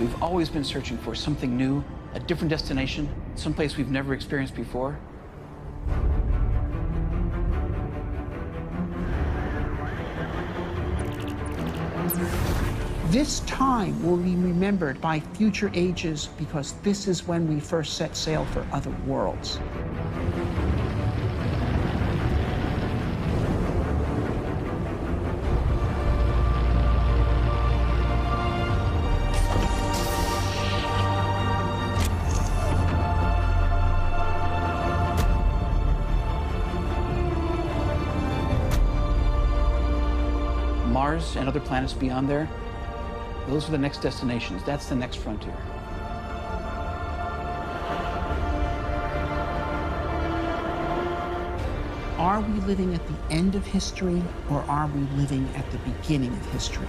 We've always been searching for something new, a different destination, someplace we've never experienced before. This time will be remembered by future ages because this is when we first set sail for other worlds. Mars and other planets beyond there, those are the next destinations. That's the next frontier. Are we living at the end of history, or are we living at the beginning of history?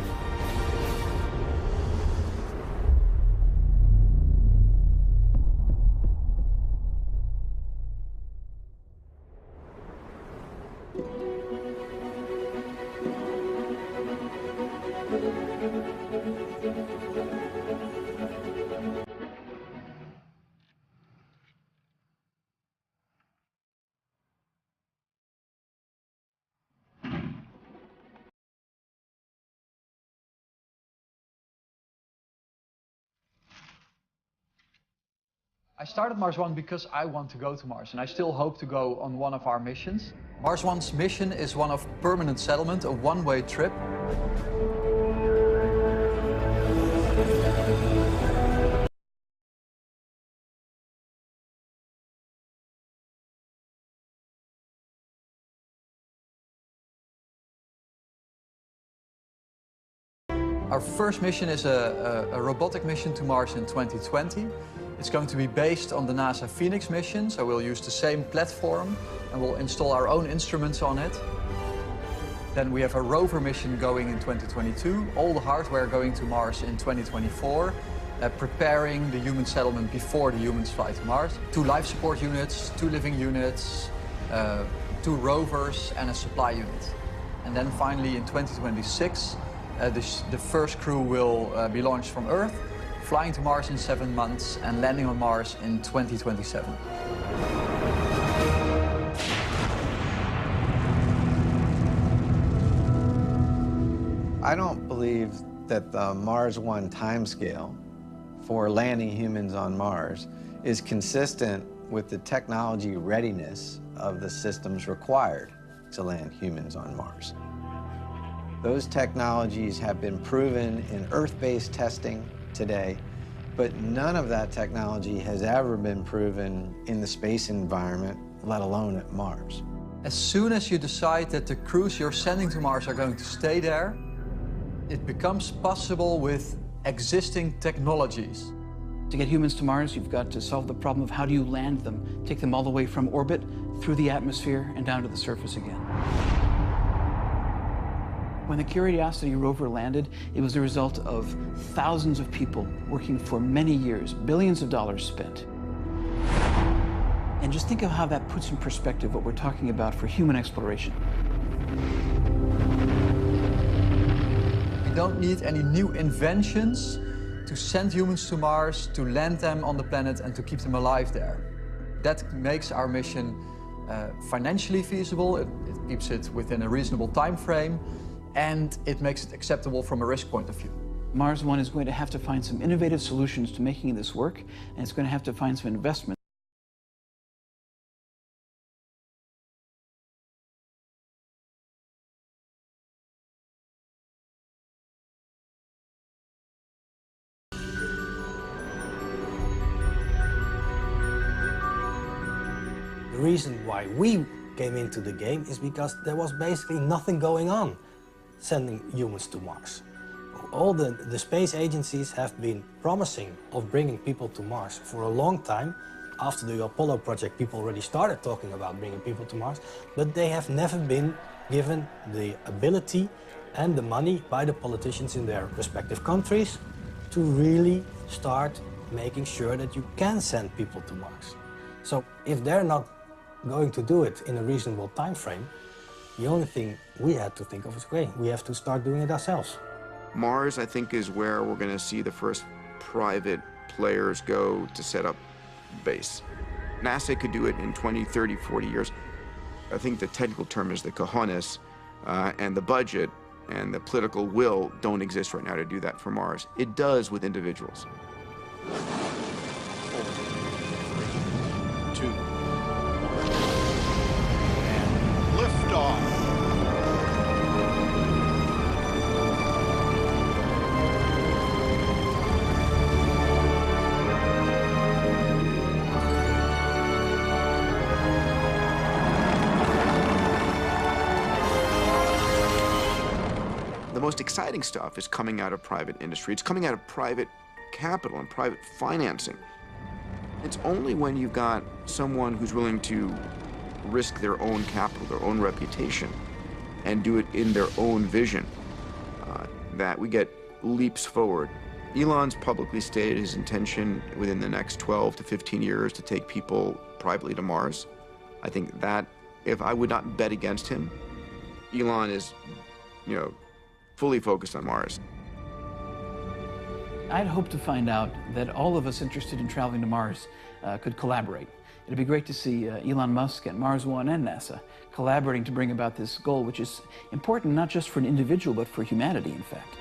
I started Mars One because I want to go to Mars, and I still hope to go on one of our missions. Mars One's mission is one of permanent settlement, a one-way trip. Our first mission is a robotic mission to Mars in 2020. It's going to be based on the NASA Phoenix mission, so we'll use the same platform and we'll install our own instruments on it. Then we have a rover mission going in 2022, all the hardware going to Mars in 2024, preparing the human settlement before the humans fly to Mars. 2 life support units, 2 living units, 2 rovers and a supply unit. And then finally in 2026, the first crew will be launched from Earth, flying to Mars in 7 months and landing on Mars in 2027. I don't believe that the Mars One timescale for landing humans on Mars is consistent with the technology readiness of the systems required to land humans on Mars. Those technologies have been proven in Earth-based testing today, but none of that technology has ever been proven in the space environment, let alone at Mars. As soon as you decide that the crews you're sending to Mars are going to stay there, it becomes possible with existing technologies. To get humans to Mars, you've got to solve the problem of how do you land them, take them all the way from orbit, through the atmosphere, and down to the surface again. When the Curiosity rover landed, it was the result of thousands of people working for many years, billions of dollars spent. And just think of how that puts in perspective what we're talking about for human exploration. We don't need any new inventions to send humans to Mars, to land them on the planet and to keep them alive there. That makes our mission financially feasible, it keeps it within a reasonable time frame, and it makes it acceptable from a risk point of view. Mars One is going to have to find some innovative solutions to making this work, and it's going to have to find some investment. The reason why we came into the game is because there was basically nothing going on sending humans to Mars. All the space agencies have been promising of bringing people to Mars for a long time. After the Apollo project, people already started talking about bringing people to Mars, but they have never been given the ability and the money by the politicians in their respective countries to really start making sure that you can send people to Mars. So if they're not going to do it in a reasonable time frame, the only thing we had to think of is, okay, we have to start doing it ourselves. Mars, I think, is where we're going to see the first private players go to set up base. NASA could do it in 20, 30, 40 years. I think the technical term is the cojones, and the budget and the political will don't exist right now to do that for Mars. It does with individuals. 4, 3, 2, 1, and liftoff. The most exciting stuff is coming out of private industry. It's coming out of private capital and private financing. It's only when you've got someone who's willing to risk their own capital, their own reputation, and do it in their own vision that we get leaps forward. Elon's publicly stated his intention within the next 12 to 15 years to take people privately to Mars. I think that, if I would not bet against him, Elon is, fully focused on Mars. I'd hoped to find out that all of us interested in traveling to Mars could collaborate. It'd be great to see Elon Musk and Mars One and NASA collaborating to bring about this goal, which is important not just for an individual, but for humanity, in fact.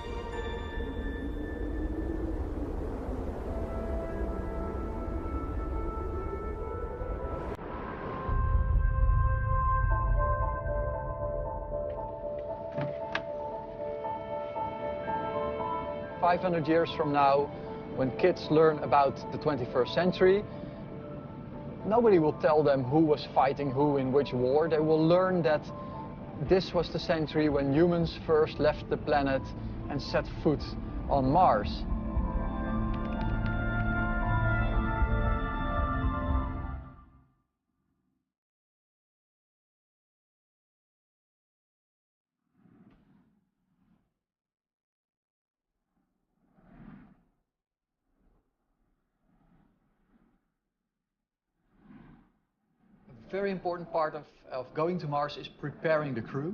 "500 years from now, when kids learn about the 21st century, nobody will tell them who was fighting who in which war. They will learn that this was the century when humans first left the planet and set foot on Mars." A very important part of going to Mars is preparing the crew.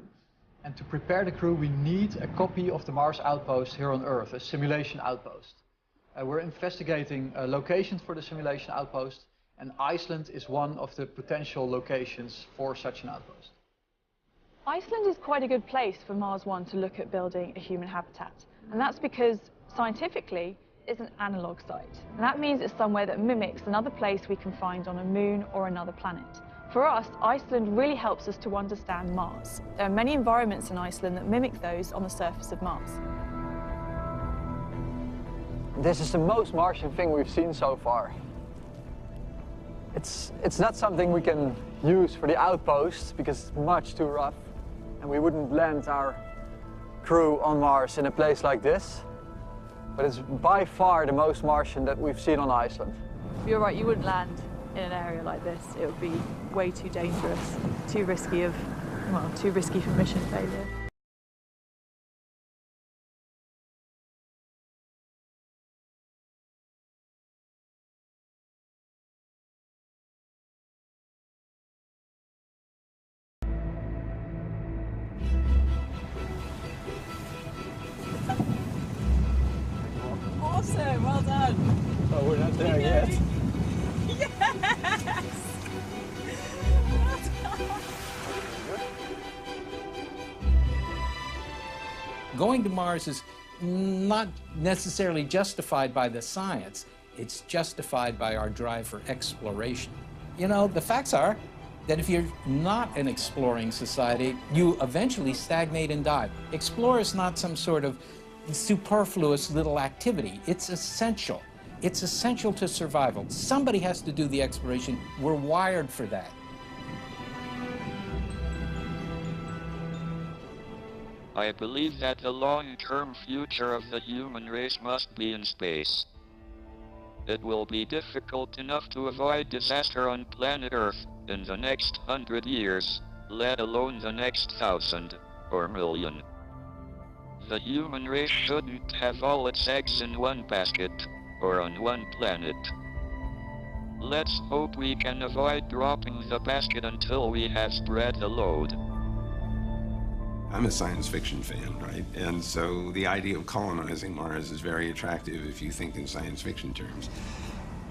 And to prepare the crew, we need a copy of the Mars outpost here on Earth, a simulation outpost. We're investigating locations for the simulation outpost, and Iceland is one of the potential locations for such an outpost. Iceland is quite a good place for Mars One to look at building a human habitat. And that's because, scientifically, it's an analog site. And that means it's somewhere that mimics another place we can find on a moon or another planet. For us, Iceland really helps us to understand Mars. There are many environments in Iceland that mimic those on the surface of Mars. This is the most Martian thing we've seen so far. It's not something we can use for the outpost because it's much too rough, and we wouldn't land our crew on Mars in a place like this. But it's by far the most Martian that we've seen on Iceland. You're right, you wouldn't land in an area like this. It would be way too dangerous, too risky for mission failure. Awesome, well done. Oh, we're not there yet. Yes! Going to Mars is not necessarily justified by the science. It's justified by our drive for exploration. The facts are that if you're not an exploring society, you eventually stagnate and die. Explore is not some sort of superfluous little activity. It's essential. It's essential to survival. Somebody has to do the exploration. We're wired for that. I believe that the long-term future of the human race must be in space. It will be difficult enough to avoid disaster on planet Earth in the next 100 years, let alone the next 1,000 or million. The human race shouldn't have all its eggs in one basket, or on one planet. Let's hope we can avoid dropping the basket until we have spread the load. I'm a science fiction fan, right? And so the idea of colonizing Mars is very attractive if you think in science fiction terms.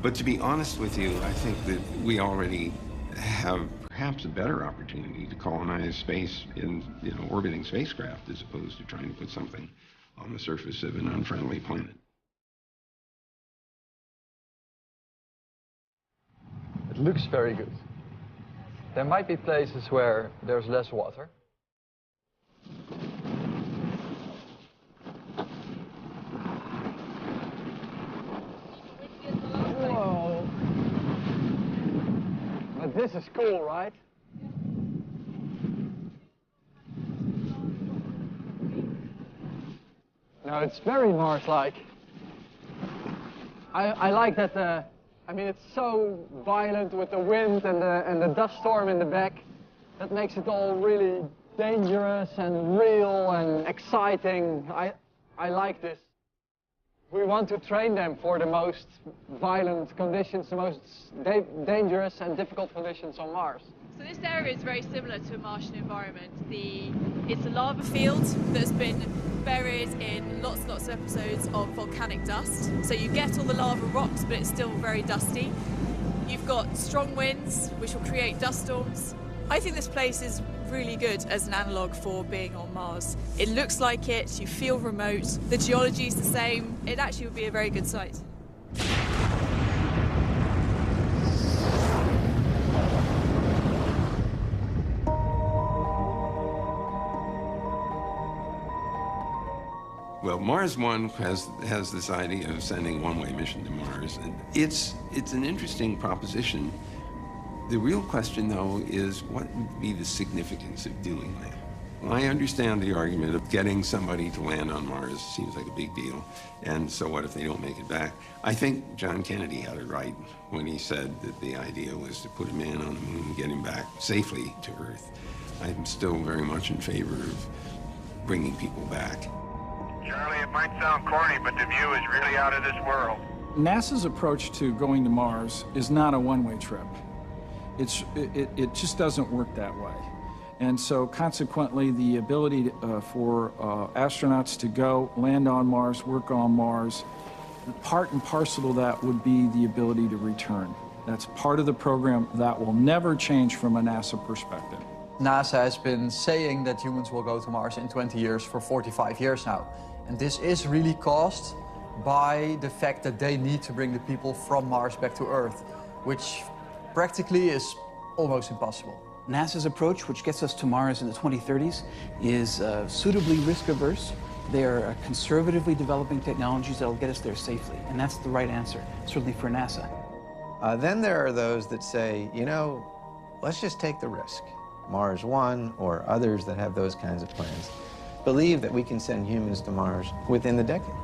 But to be honest with you, I think that we already have perhaps a better opportunity to colonize space in, orbiting spacecraft as opposed to trying to put something on the surface of an unfriendly planet. It looks very good. There might be places where there's less water. Whoa. But this is cool, right? No, it's very Mars-like. I like that. I mean, it's so violent with the wind and the dust storm in the back. That makes it all really dangerous and real and exciting. I like this. We want to train them for the most violent conditions, the most dangerous and difficult conditions on Mars. So this area is very similar to a Martian environment. It's a lava field that's been buried in lots and lots of episodes of volcanic dust. So you get all the lava rocks, but it's still very dusty. You've got strong winds, which will create dust storms. I think this place is really good as an analogue for being on Mars. It looks like it, you feel remote, the geology is the same. It actually would be a very good site. Well, Mars One has this idea of sending one-way mission to Mars, and it's an interesting proposition. The real question, though, is what would be the significance of doing that? Well, I understand the argument of getting somebody to land on Mars seems like a big deal, and so what if they don't make it back? I think John Kennedy had it right when he said that the idea was to put a man on the moon and get him back safely to Earth. I'm still very much in favor of bringing people back. Charlie, it might sound corny, but the view is really out of this world. NASA's approach to going to Mars is not a one-way trip. It just doesn't work that way. And so consequently, the ability for astronauts to go, land on Mars, work on Mars, part and parcel of that would be the ability to return. That's part of the program that will never change from a NASA perspective. NASA has been saying that humans will go to Mars in 20 years for 45 years now. And this is really caused by the fact that they need to bring the people from Mars back to Earth, which practically is almost impossible. NASA's approach, which gets us to Mars in the 2030s, is suitably risk-averse. They are conservatively developing technologies that will get us there safely, and that's the right answer, certainly for NASA. Then there are those that say, let's just take the risk. Mars One, or others that have those kinds of plans, believe that we can send humans to Mars within the decade.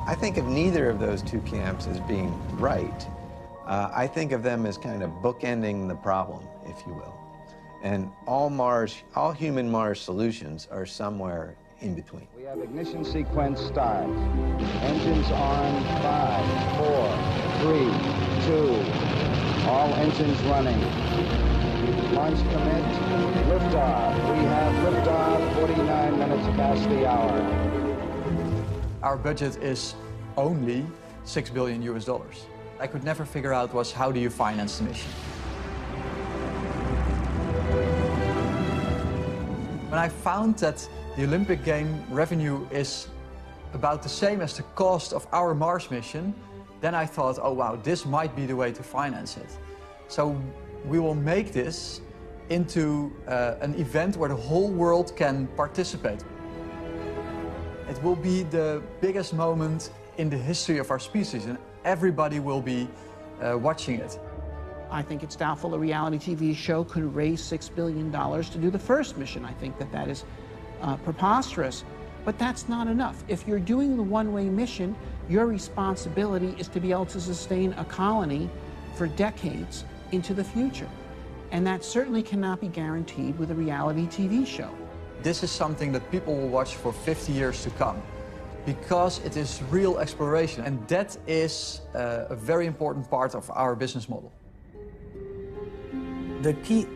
I think of neither of those two camps as being right. I think of them as kind of bookending the problem, if you will. And all human Mars solutions are somewhere in between. We have ignition sequence start. Engines on 5, 4, 3, 2, all engines running. Launch commit, liftoff. We have liftoff, 49 minutes past the hour. Our budget is only $6 billion. I could never figure out was how do you finance the mission? When I found that the Olympic game revenue is about the same as the cost of our Mars mission, then I thought, oh wow, this might be the way to finance it. So we will make this into an event where the whole world can participate. It will be the biggest moment in the history of our species, and everybody will be watching it. I think it's doubtful a reality TV show could raise $6 billion to do the first mission. I think that is preposterous, but that's not enough. If you're doing the one-way mission, your responsibility is to be able to sustain a colony for decades into the future. And that certainly cannot be guaranteed with a reality TV show. This is something that people will watch for 50 years to come, because it is real exploration, and that is a very important part of our business model. The key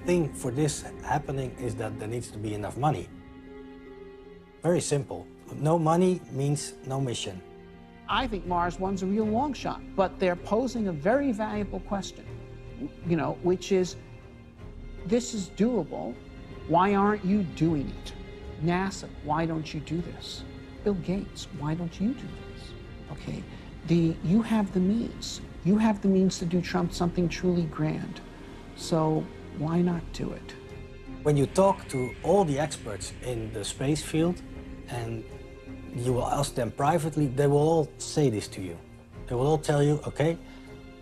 thing for this happening is that there needs to be enough money. Very simple. No money means no mission. I think Mars One's a real long shot, but they're posing a very valuable question, which is, this is doable. Why aren't you doing it? NASA, why don't you do this? Bill Gates, why don't you do this? Okay, you have the means. You have the means to do something truly grand. So why not do it? When you talk to all the experts in the space field and you will ask them privately, they will all say this to you. They will all tell you, okay,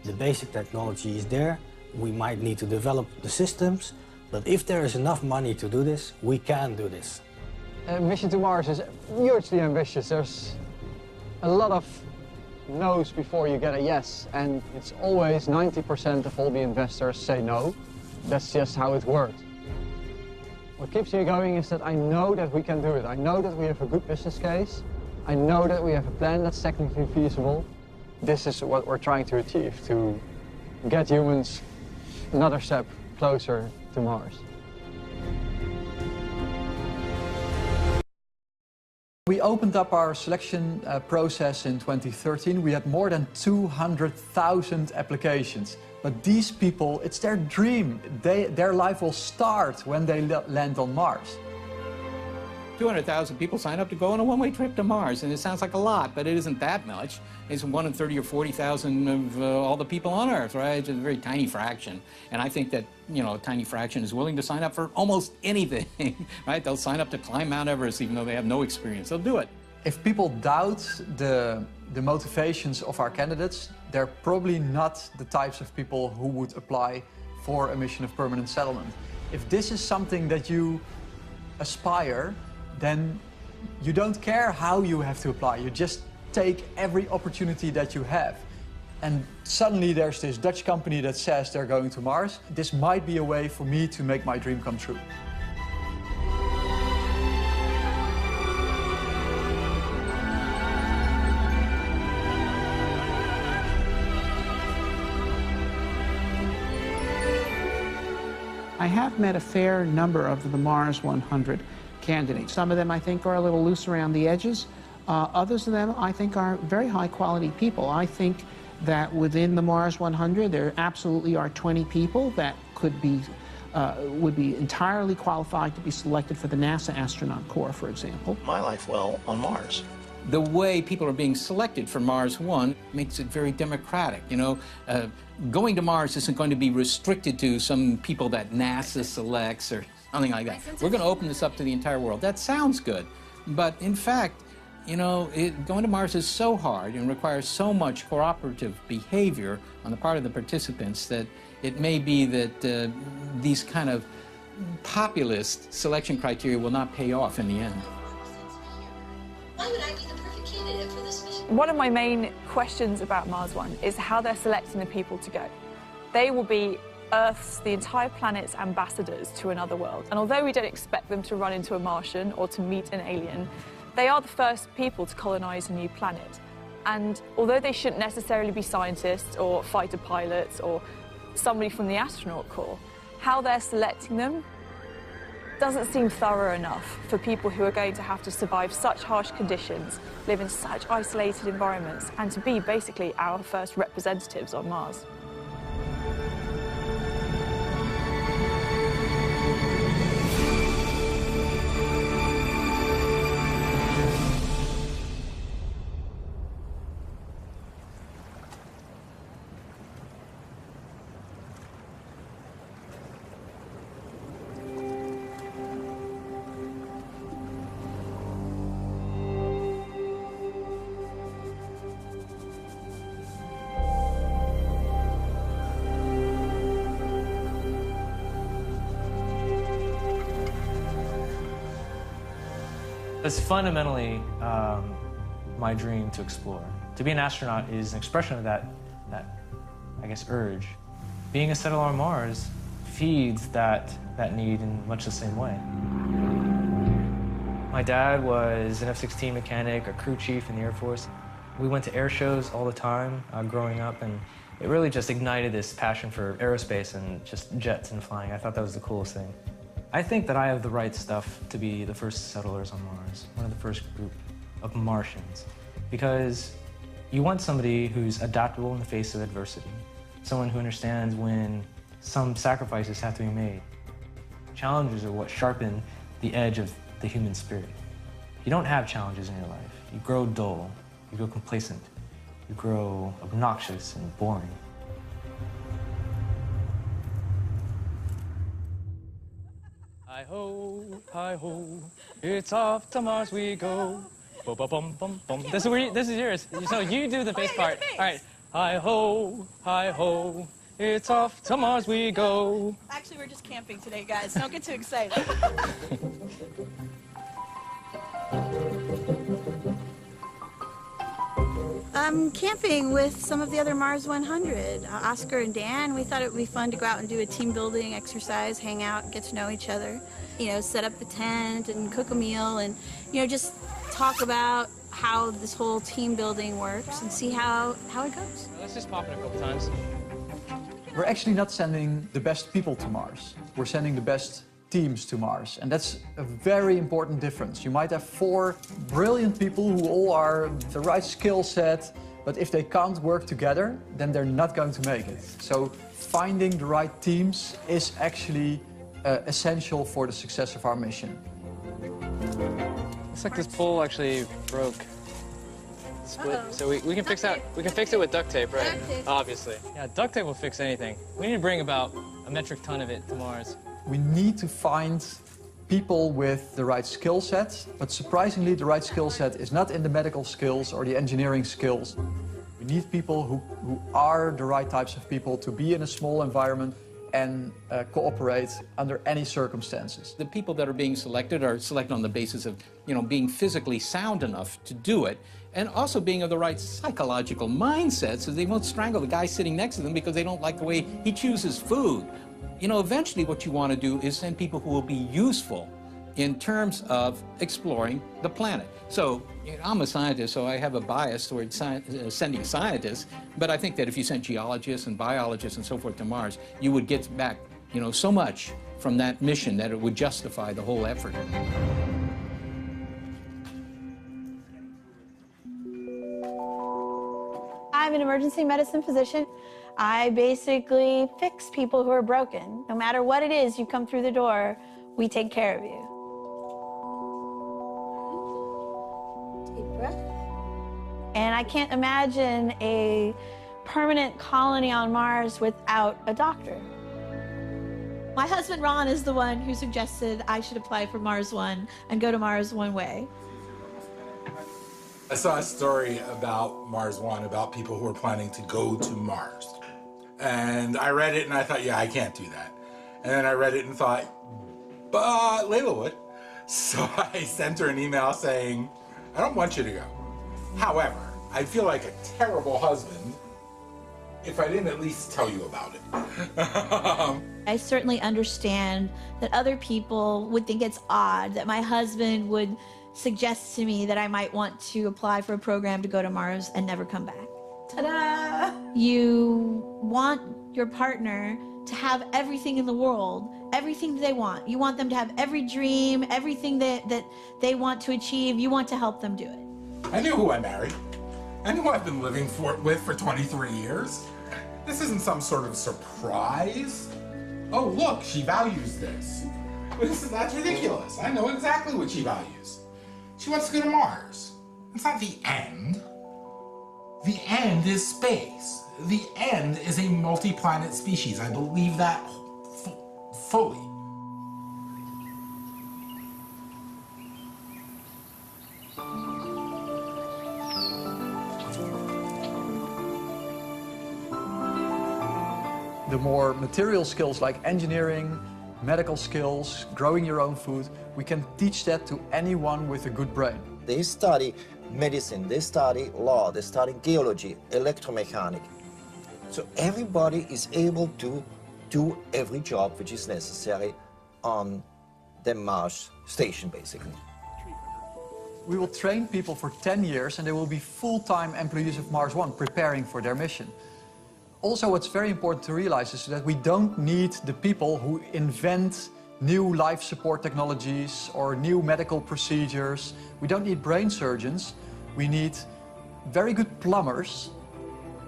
the basic technology is there, we might need to develop the systems, but if there is enough money to do this, we can do this. Mission to Mars is hugely ambitious. There's a lot of no's before you get a yes, and it's always 90% of all the investors say no. That's just how it works. What keeps me going is that I know that we can do it. I know that we have a good business case. I know that we have a plan that's technically feasible. This is what we're trying to achieve, to get humans another step closer to Mars. We opened up our selection process in 2013. We had more than 200,000 applications. But these people, it's their dream. Their life will start when they land on Mars. 200,000 people sign up to go on a one-way trip to Mars, and it sounds like a lot, but it isn't that much. It's 1 in 30 or 40,000 of all the people on Earth, right? It's a very tiny fraction. And I think that, a tiny fraction is willing to sign up for almost anything, right? They'll sign up to climb Mount Everest even though they have no experience. They'll do it. If people doubt the motivations of our candidates, they're probably not the types of people who would apply for a mission of permanent settlement. If this is something that you aspire, then you don't care how you have to apply. You just take every opportunity that you have. And suddenly there's this Dutch company that says they're going to Mars. This might be a way for me to make my dream come true. I have met a fair number of the Mars 100 candidates. Some of them I think are a little loose around the edges. Others of them I think are very high quality people. I think that within the Mars 100 there absolutely are 20 people that would be entirely qualified to be selected for the NASA astronaut corps, for example. My life well on Mars. The way people are being selected for Mars 1 makes it very democratic. Going to Mars isn't going to be restricted to some people that NASA selects or something like that. We're going to open this up to the entire world. That sounds good. But in fact, going to Mars is so hard and requires so much cooperative behavior on the part of the participants that it may be that these kind of populist selection criteria will not pay off in the end. Why would I be the perfect candidate for this mission? One of my main questions about Mars One is how they're selecting the people to go. They will be Earth's, the entire planet's ambassadors to another world. And although we don't expect them to run into a Martian or to meet an alien, they are the first people to colonize a new planet. And although they shouldn't necessarily be scientists or fighter pilots or somebody from the astronaut corps, how they're selecting them doesn't seem thorough enough for people who are going to have to survive such harsh conditions, live in such isolated environments, and to be basically our first representatives on Mars. It's fundamentally my dream to explore. To be an astronaut is an expression of that I guess, urge. Being a settler on Mars feeds that need in much the same way. My dad was an F-16 mechanic, a crew chief in the Air Force. We went to air shows all the time growing up, and it really just ignited this passion for aerospace and just jets and flying. I thought that was the coolest thing. I think that I have the right stuff to be the first settlers on Mars, one of the first group of Martians, because you want somebody who's adaptable in the face of adversity, someone who understands when some sacrifices have to be made. Challenges are what sharpen the edge of the human spirit. You don't have challenges in your life. You grow dull, you grow complacent, you grow obnoxious and boring. Hi-ho, it's off to Mars we go. Bum-bum-bum-bum. This is yours. So you do the bass part. All right. Hi-ho, it's off to Mars we go. Actually, we're just camping today, guys. Don't get too excited. I'm camping with some of the other Mars 100. Oscar and Dan, we thought it would be fun to go out and do a team building exercise, hang out, get to know each other. You know, set up the tent and cook a meal and, you know, just talk about how this whole team building works and see how it goes. Let's just pop it a couple times. We're actually not sending the best people to Mars. We're sending the best teams to Mars, and that's a very important difference. You might have 4 brilliant people who all are the right skill set, but if they can't work together, then they're not going to make it. So finding the right teams is actually essential for the success of our mission. Looks like this pole actually broke. Split. So we can fix that. We can fix it with duct tape, right? Duct tape. Obviously. Yeah, duct tape will fix anything. We need to bring about a metric ton of it to Mars. We need to find people with the right skill set, but surprisingly the right skill set is not in the medical skills or the engineering skills. We need people who are the right types of people to be in a small environment and cooperate under any circumstances. The people that are being selected are selected on the basis of, you know, being physically sound enough to do it, and also being of the right psychological mindset so they won't strangle the guy sitting next to them because they don't like the way he chooses food. You know, eventually what you want to do is send people who will be useful in terms of exploring the planet. So, you know, I'm a scientist, so I have a bias towards sending scientists, but I think that if you sent geologists and biologists and so forth to Mars, you would get back, you know, so much from that mission that it would justify the whole effort. I'm an emergency medicine physician. I basically fix people who are broken. No matter what it is, you come through the door, we take care of you. Deep breath. And I can't imagine a permanent colony on Mars without a doctor. My husband, Ron, is the one who suggested I should apply for Mars One and go to Mars one way. I saw a story about Mars One, about people who are planning to go to Mars. And I read it and I thought, yeah, I can't do that. And then I read it and thought, but Layla would. So I sent her an email saying, I don't want you to go. However, I feel like a terrible husband if I didn't at least tell you about it. I certainly understand that other people would think it's odd that my husband would suggest to me that I might want to apply for a program to go to Mars and never come back. Ta-da! You want your partner to have everything in the world, everything they want. You want them to have every dream, everything that they want to achieve. You want to help them do it. I knew who I married. I knew who I've been living with for 23 years. This isn't some sort of surprise. Oh, look, she values this. That's ridiculous. I know exactly what she values. She wants to go to Mars. It's not the end. The end is space. The end is a multi-planet species. I believe that fully. The more material skills like engineering, medical skills, growing your own food, we can teach that to anyone with a good brain. They study medicine, they study law, they study geology, electromechanics. So everybody is able to do every job which is necessary on the Mars station, basically. We will train people for 10 years and they will be full-time employees of Mars One preparing for their mission. Also, what's very important to realize is that we don't need the people who invent new life support technologies or new medical procedures. We don't need brain surgeons. We need very good plumbers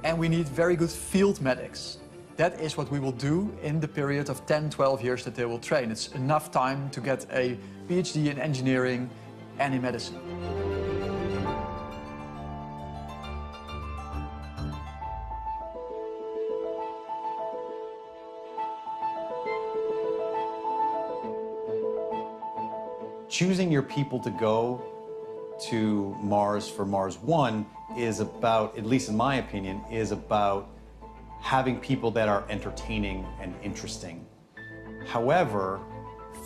and we need very good field medics. That is what we will do in the period of 10, 12 years that they will train. It's enough time to get a PhD in engineering and in medicine. Choosing your people to go to Mars for Mars 1 is about, at least in my opinion, is about having people that are entertaining and interesting. However,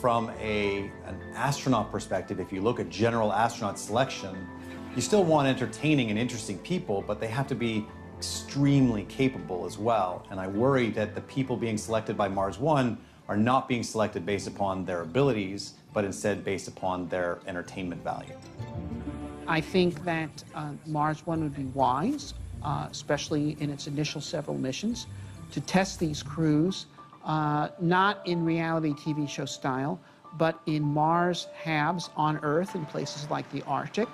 from an astronaut perspective, if you look at general astronaut selection, you still want entertaining and interesting people, but they have to be extremely capable as well. And I worry that the people being selected by Mars 1 are not being selected based upon their abilities, but instead based upon their entertainment value. I think that Mars 1 would be wise, especially in its initial several missions, to test these crews, not in reality TV show style, but in Mars halves on Earth in places like the Arctic.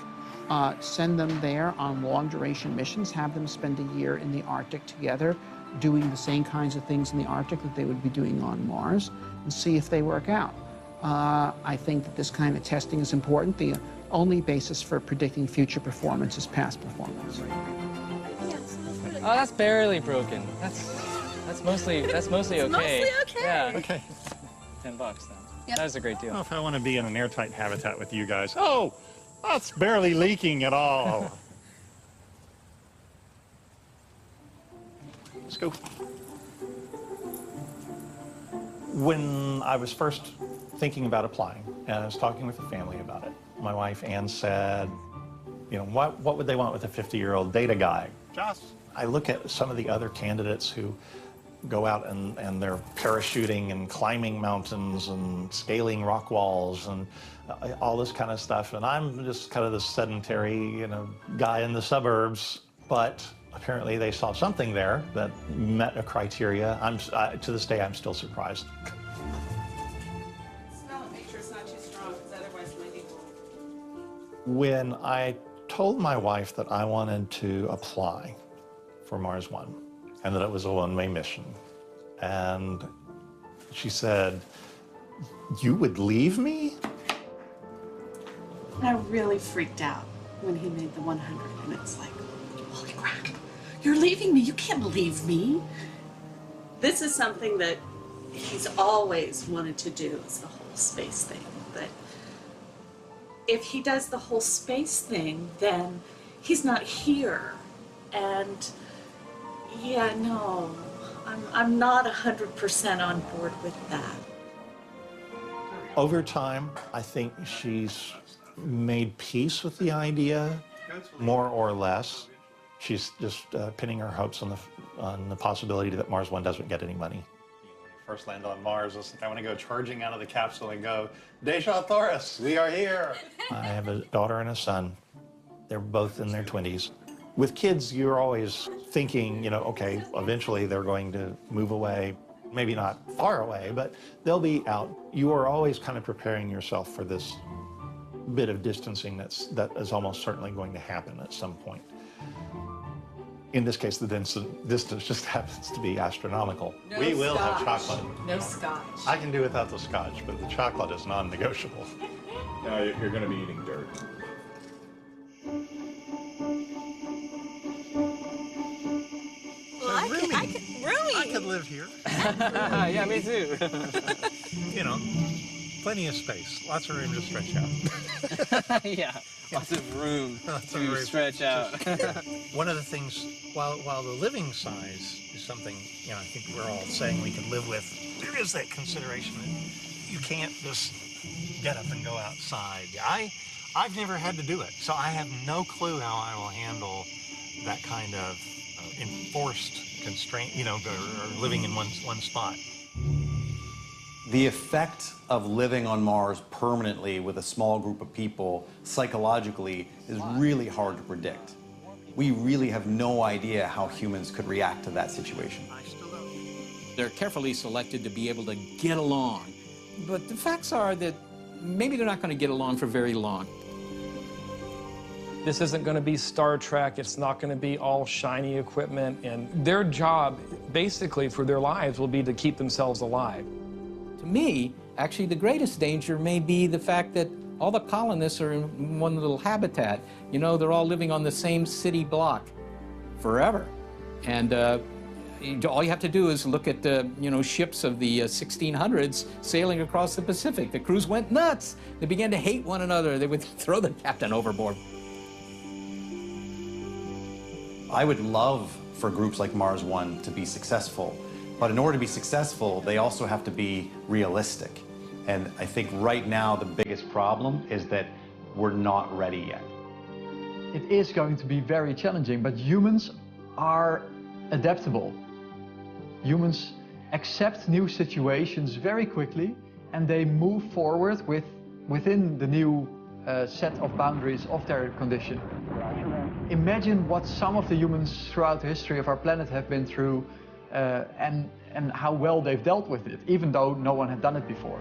Send them there on long-duration missions, have them spend a year in the Arctic together, doing the same kinds of things in the Arctic that they would be doing on Mars, and see if they work out. I think that this kind of testing is important. The only basis for predicting future performance is past performance. Oh, that's barely broken. That's mostly okay. It's mostly okay. Yeah. Okay. $10 then. Yep. That was a great deal. Well, if I want to be in an airtight habitat with you guys, oh, that's barely leaking at all. Let's go. When I was first thinking about applying, and I was talking with the family about it, my wife Ann said, you know, what would they want with a 50-year-old data guy? Just, I look at some of the other candidates who go out and they're parachuting and climbing mountains and scaling rock walls and all this kind of stuff, and I'm just kind of this sedentary, you know, guy in the suburbs. But apparently they saw something there that met a criteria. To this day, I'm still surprised. Smell it, make sure it's not too strong, because otherwise it might be cold. When I told my wife that I wanted to apply for Mars 1 and that it was a one-way mission, and she said, "You would leave me?" I really freaked out when he made the 100, and it's like, holy crap, you're leaving me, you can't leave me. This is something that he's always wanted to do, is the whole space thing. But if he does the whole space thing, then he's not here. And yeah, no, I'm not 100% on board with that. Over time, I think she's made peace with the idea, more or less. She's just pinning her hopes on the possibility that Mars 1 doesn't get any money. When you first land on Mars, I want to go charging out of the capsule and go, Deja Taurus, we are here. I have a daughter and a son. They're both in their 20s. With kids, you're always thinking, you know, okay, eventually they're going to move away. Maybe not far away, but they'll be out. You are always kind of preparing yourself for this bit of distancing that is almost certainly going to happen at some point. In this case, the distance just happens to be astronomical. No we will scotch. have chocolate. No scotch. I can do without the scotch, but the chocolate is non-negotiable. No, you're going to be eating dirt. Well, I could live here. Yeah, me too. You know, plenty of space, lots of room to stretch out. Yeah, lots of room to stretch out. One of the things, while the living size is something, you know, I think we're all saying we can live with, there is that consideration that you can't just get up and go outside. I've never had to do it, so I have no clue how I will handle that kind of enforced constraint, you know, or living in one spot. The effect of living on Mars permanently with a small group of people psychologically is really hard to predict. We really have no idea how humans could react to that situation. They're carefully selected to be able to get along. But the facts are that maybe they're not going to get along for very long. This isn't going to be Star Trek. It's not going to be all shiny equipment. And their job, basically, for their lives will be to keep themselves alive. To me, actually, the greatest danger may be the fact that all the colonists are in one little habitat. You know, they're all living on the same city block forever. And all you have to do is look at you know, ships of the 1600s sailing across the Pacific. The crews went nuts. They began to hate one another. They would throw the captain overboard. I would love for groups like Mars One to be successful, but in order to be successful, they also have to be realistic. And I think right now the biggest problem is that we're not ready yet. It is going to be very challenging, but humans are adaptable. Humans accept new situations very quickly, and they move forward within the new set of boundaries of their condition. Imagine what some of the humans throughout the history of our planet have been through and how well they've dealt with it, even though no one had done it before.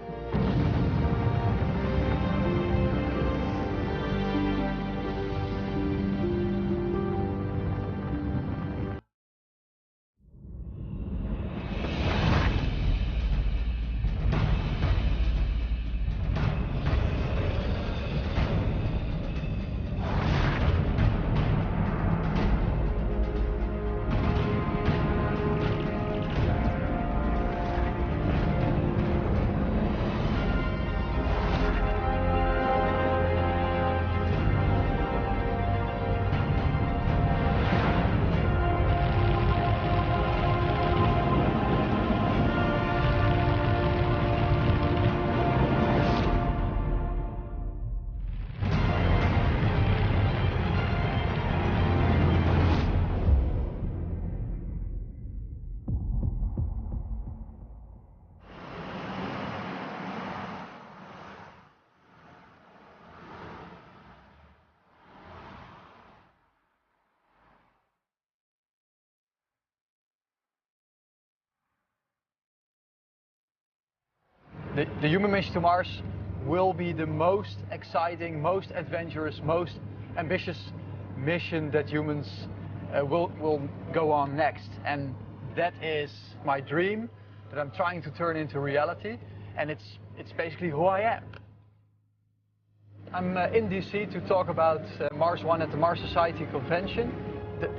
The human mission to Mars will be the most exciting, most adventurous, most ambitious mission that humans will go on next. And that is my dream that I'm trying to turn into reality. And it's basically who I am. I'm in DC to talk about Mars One at the Mars Society Convention.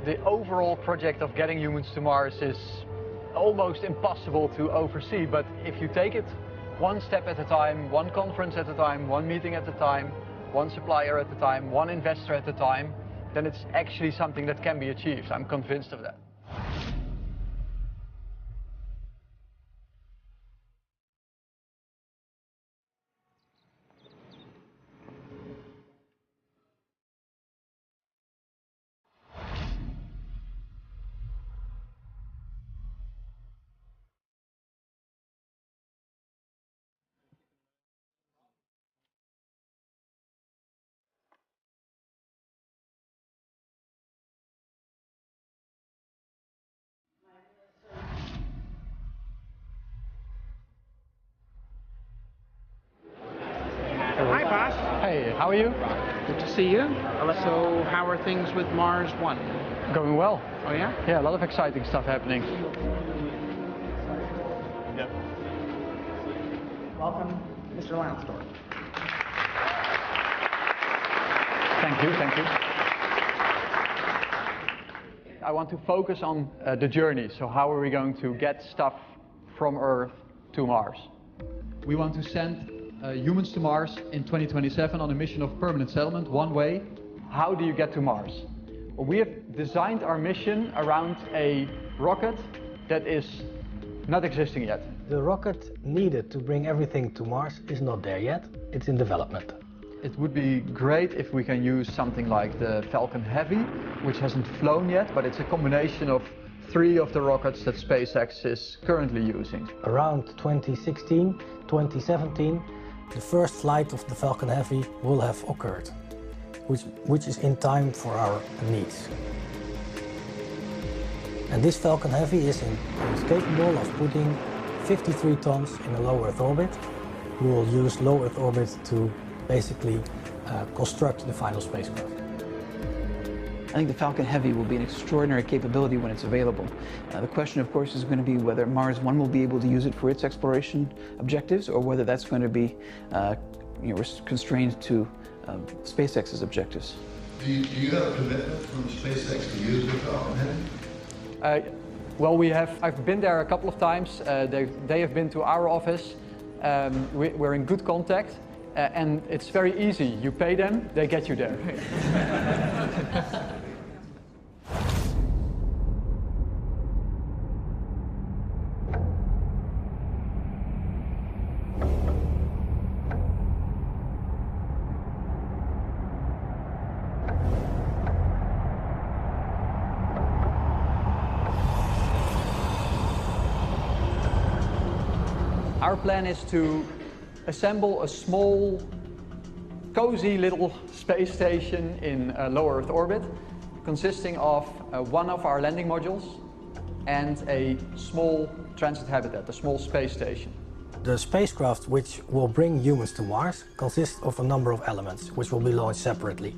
The overall project of getting humans to Mars is almost impossible to oversee, but if you take it one step at a time, one conference at a time, one meeting at a time, one supplier at a time, one investor at a time, then it's actually something that can be achieved. I'm convinced of that. Hi, boss. Hey, how are you? Good to see you. So, how are things with Mars One? Going well. Oh, yeah? Yeah, a lot of exciting stuff happening. Yep. Welcome, Mr. Lansdorf. Thank you, thank you. I want to focus on the journey. So how are we going to get stuff from Earth to Mars? We want to send humans to Mars in 2027 on a mission of permanent settlement, one way. How do you get to Mars? Well, we have designed our mission around a rocket that is not existing yet. The rocket needed to bring everything to Mars is not there yet. It's in development. It would be great if we can use something like the Falcon Heavy, which hasn't flown yet, but it's a combination of 3 of the rockets that SpaceX is currently using. Around 2016, 2017, the first flight of the Falcon Heavy will have occurred, which is in time for our needs. And this Falcon Heavy is capable of putting 53 tons in a low Earth orbit. We will use low Earth orbit to basically construct the final spacecraft. I think the Falcon Heavy will be an extraordinary capability when it's available. The question, of course, is going to be whether Mars 1 will be able to use it for its exploration objectives, or whether that's going to be constrained to SpaceX's objectives. Do you have a commitment from SpaceX to use the Falcon Heavy? Well, I've been there a couple of times. They have been to our office. We're in good contact, and it's very easy. You pay them, they get you there. Our plan is to assemble a small, cozy little space station in low Earth orbit, consisting of one of our landing modules and a small transit habitat, a small space station. The spacecraft which will bring humans to Mars consists of a number of elements which will be launched separately.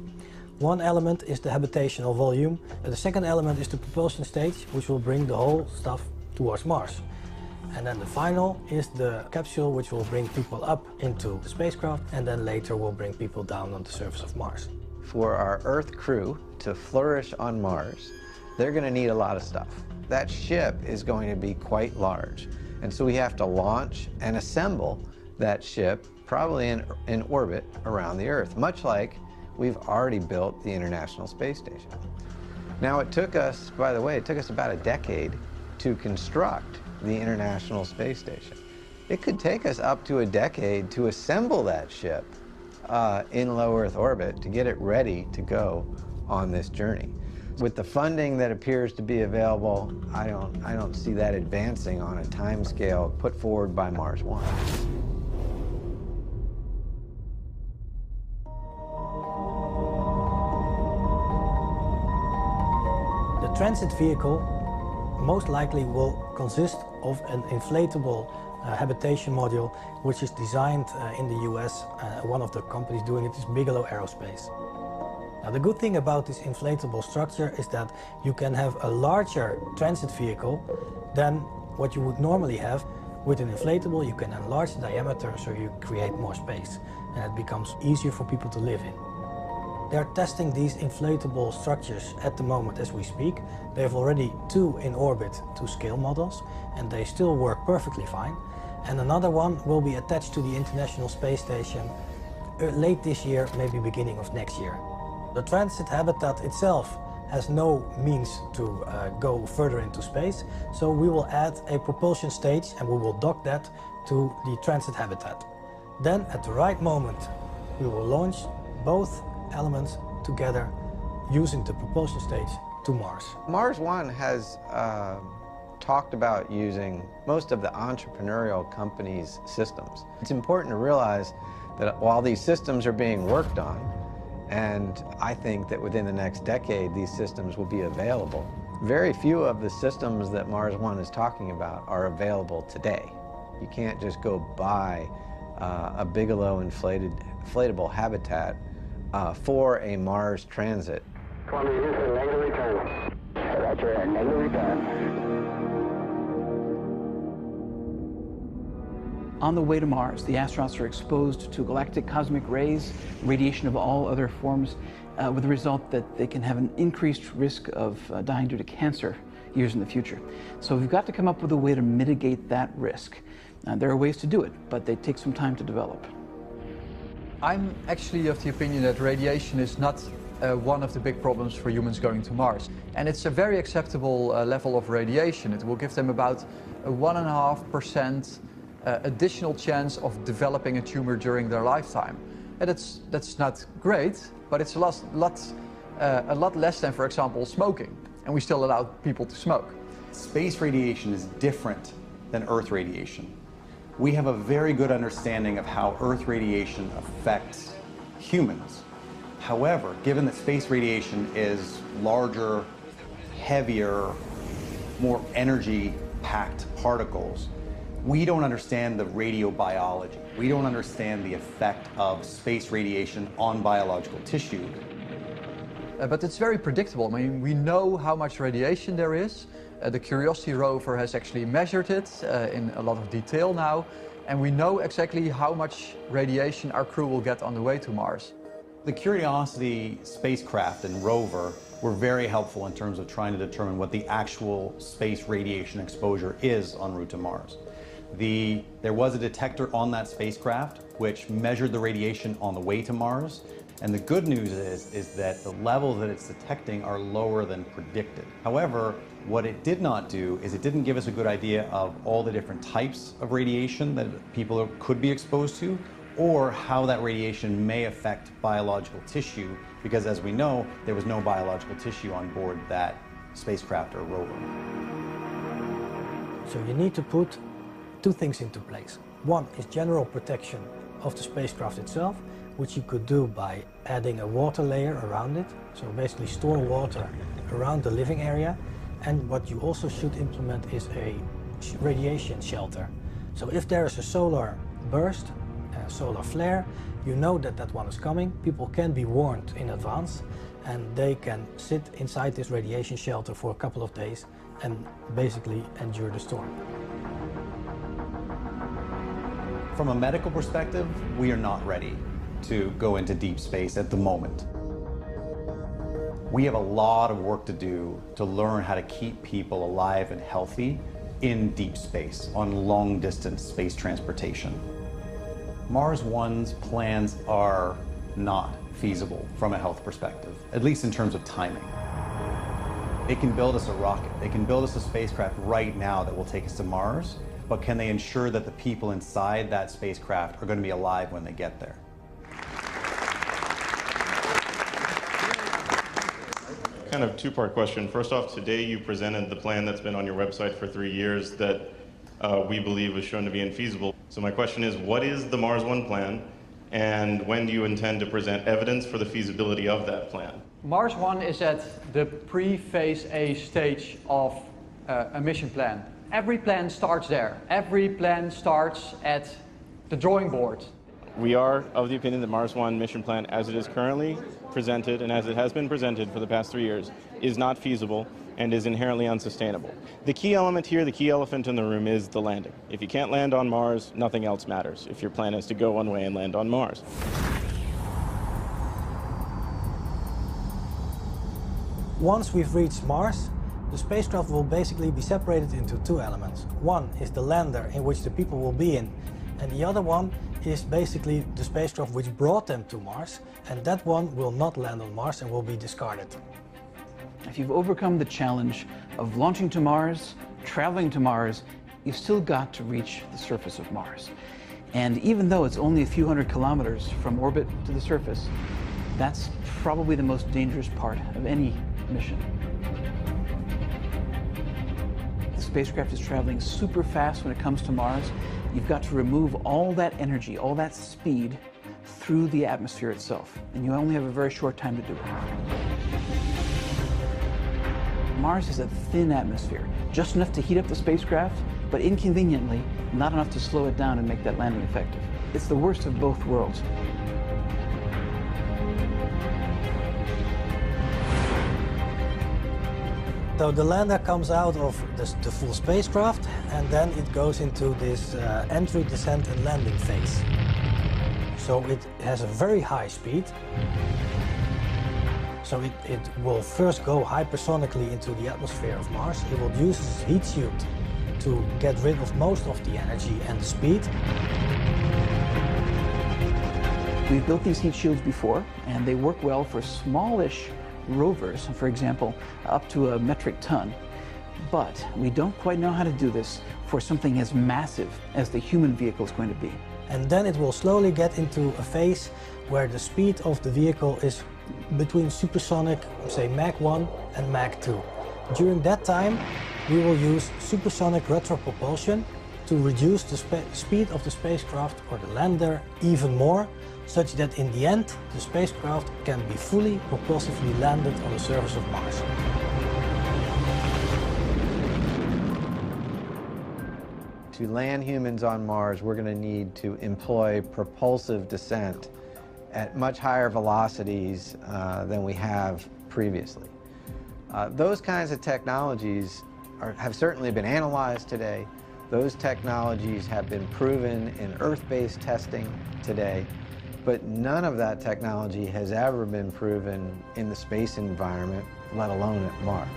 One element is the habitational volume, and the second element is the propulsion stage, which will bring the whole stuff towards Mars. And then the final is the capsule, which will bring people up into the spacecraft, and then later will bring people down on the surface of Mars. For our Earth crew to flourish on Mars, they're going to need a lot of stuff. That ship is going to be quite large, and so we have to launch and assemble that ship probably in orbit around the Earth, much like we've already built the International Space Station. Now, it took us, by the way, it took us about a decade to construct the International Space Station. It could take us up to a decade to assemble that ship in low Earth orbit to get it ready to go on this journey. With the funding that appears to be available, I don't see that advancing on a time scale put forward by Mars 1. The transit vehicle most likely will consist of an inflatable habitation module, which is designed in the US. One of the companies doing it is Bigelow Aerospace. Now, the good thing about this inflatable structure is that you can have a larger transit vehicle than what you would normally have. With an inflatable, you can enlarge the diameter so you create more space, and it becomes easier for people to live in. They're testing these inflatable structures at the moment as we speak. They have already 2 in orbit to scale models, and they still work perfectly fine. And another one will be attached to the International Space Station late this year, maybe beginning of next year. The transit habitat itself has no means to go further into space, so we will add a propulsion stage and we will dock that to the transit habitat. Then, at the right moment, we will launch both elements together using the propulsion stage to Mars. Mars 1 has talked about using most of the entrepreneurial companies' systems. It's important to realize that while these systems are being worked on, and I think that within the next decade these systems will be available, very few of the systems that Mars 1 is talking about are available today. You can't just go buy a Bigelow inflatable habitat for a Mars transit. Columbia Houston, negative return. Roger, negative return. On the way to Mars, the astronauts are exposed to galactic cosmic rays, radiation of all other forms, with the result that they can have an increased risk of dying due to cancer years in the future. So we've got to come up with a way to mitigate that risk. There are ways to do it, but they take some time to develop. I'm actually of the opinion that radiation is not one of the big problems for humans going to Mars. And it's a very acceptable level of radiation. It will give them about a 1.5% additional chance of developing a tumor during their lifetime. And that's not great, but it's a lot less than, for example, smoking. And we still allow people to smoke. Space radiation is different than Earth radiation. We have a very good understanding of how Earth radiation affects humans. However, given that space radiation is larger, heavier, more energy-packed particles. We don't understand the radiobiology. We don't understand the effect of space radiation on biological tissue. But it's very predictable. I mean, we know how much radiation there is. The Curiosity rover has actually measured it in a lot of detail now, and we know exactly how much radiation our crew will get on the way to Mars. The Curiosity spacecraft and rover were very helpful in terms of trying to determine what the actual space radiation exposure is en route to Mars. There was a detector on that spacecraft which measured the radiation on the way to Mars, and the good news is that the levels that it's detecting are lower than predicted. However, what it did not do is it didn't give us a good idea of all the different types of radiation that people could be exposed to, or how that radiation may affect biological tissue, because as we know, there was no biological tissue on board that spacecraft or rover. So you need to put two things into place. One is general protection of the spacecraft itself, which you could do by adding a water layer around it. So basically store water around the living area. And what you also should implement is a radiation shelter. So if there is a solar burst, a solar flare, you know that that one is coming. People can be warned in advance, and they can sit inside this radiation shelter for a couple of days and basically endure the storm. From a medical perspective, we are not ready to go into deep space at the moment. We have a lot of work to do to learn how to keep people alive and healthy in deep space, on long-distance space transportation. Mars One's plans are not feasible from a health perspective, at least in terms of timing. They can build us a rocket, they can build us a spacecraft right now that will take us to Mars, but can they ensure that the people inside that spacecraft are going to be alive when they get there? Kind of two-part question. First off, today you presented the plan that's been on your website for 3 years that we believe was shown to be infeasible. So my question is, what is the Mars One plan, and when do you intend to present evidence for the feasibility of that plan? Mars One is at the pre-phase A stage of a mission plan. Every plan starts there. Every plan starts at the drawing board. We are of the opinion that Mars One mission plan, as it is currently presented and as it has been presented for the past 3 years, is not feasible and is inherently unsustainable. The key element here, the key elephant in the room, is the landing. If you can't land on Mars, nothing else matters, if your plan is to go one way and land on Mars. Once we've reached Mars, the spacecraft will basically be separated into two elements. One is the lander, in which the people will be in, and the other one is basically the spacecraft which brought them to Mars, and that one will not land on Mars and will be discarded. If you've overcome the challenge of launching to Mars, traveling to Mars, you've still got to reach the surface of Mars. And even though it's only a few hundred kilometers from orbit to the surface, that's probably the most dangerous part of any mission. The spacecraft is traveling super fast when it comes to Mars. You've got to remove all that energy, all that speed through the atmosphere itself. And you only have a very short time to do it. Mars has a thin atmosphere, just enough to heat up the spacecraft, but inconveniently, not enough to slow it down and make that landing effective. It's the worst of both worlds. So the lander comes out of the full spacecraft, and then it goes into this entry, descent, and landing phase. So it has a very high speed. So it will first go hypersonically into the atmosphere of Mars. It will use its heat shield to get rid of most of the energy and the speed. We've built these heat shields before, and they work well for smallish rovers, for example, up to a metric ton. But we don't quite know how to do this for something as massive as the human vehicle is going to be. And then it will slowly get into a phase where the speed of the vehicle is between supersonic, say Mach 1 and Mach 2. During that time, we will use supersonic retropropulsion to reduce the speed of the spacecraft or the lander even more, such that in the end, the spacecraft can be fully propulsively landed on the surface of Mars. To land humans on Mars, we're going to need to employ propulsive descent at much higher velocities than we have previously. Those kinds of technologies have certainly been analyzed today. Those technologies have been proven in Earth-based testing today, but none of that technology has ever been proven in the space environment, let alone at Mars.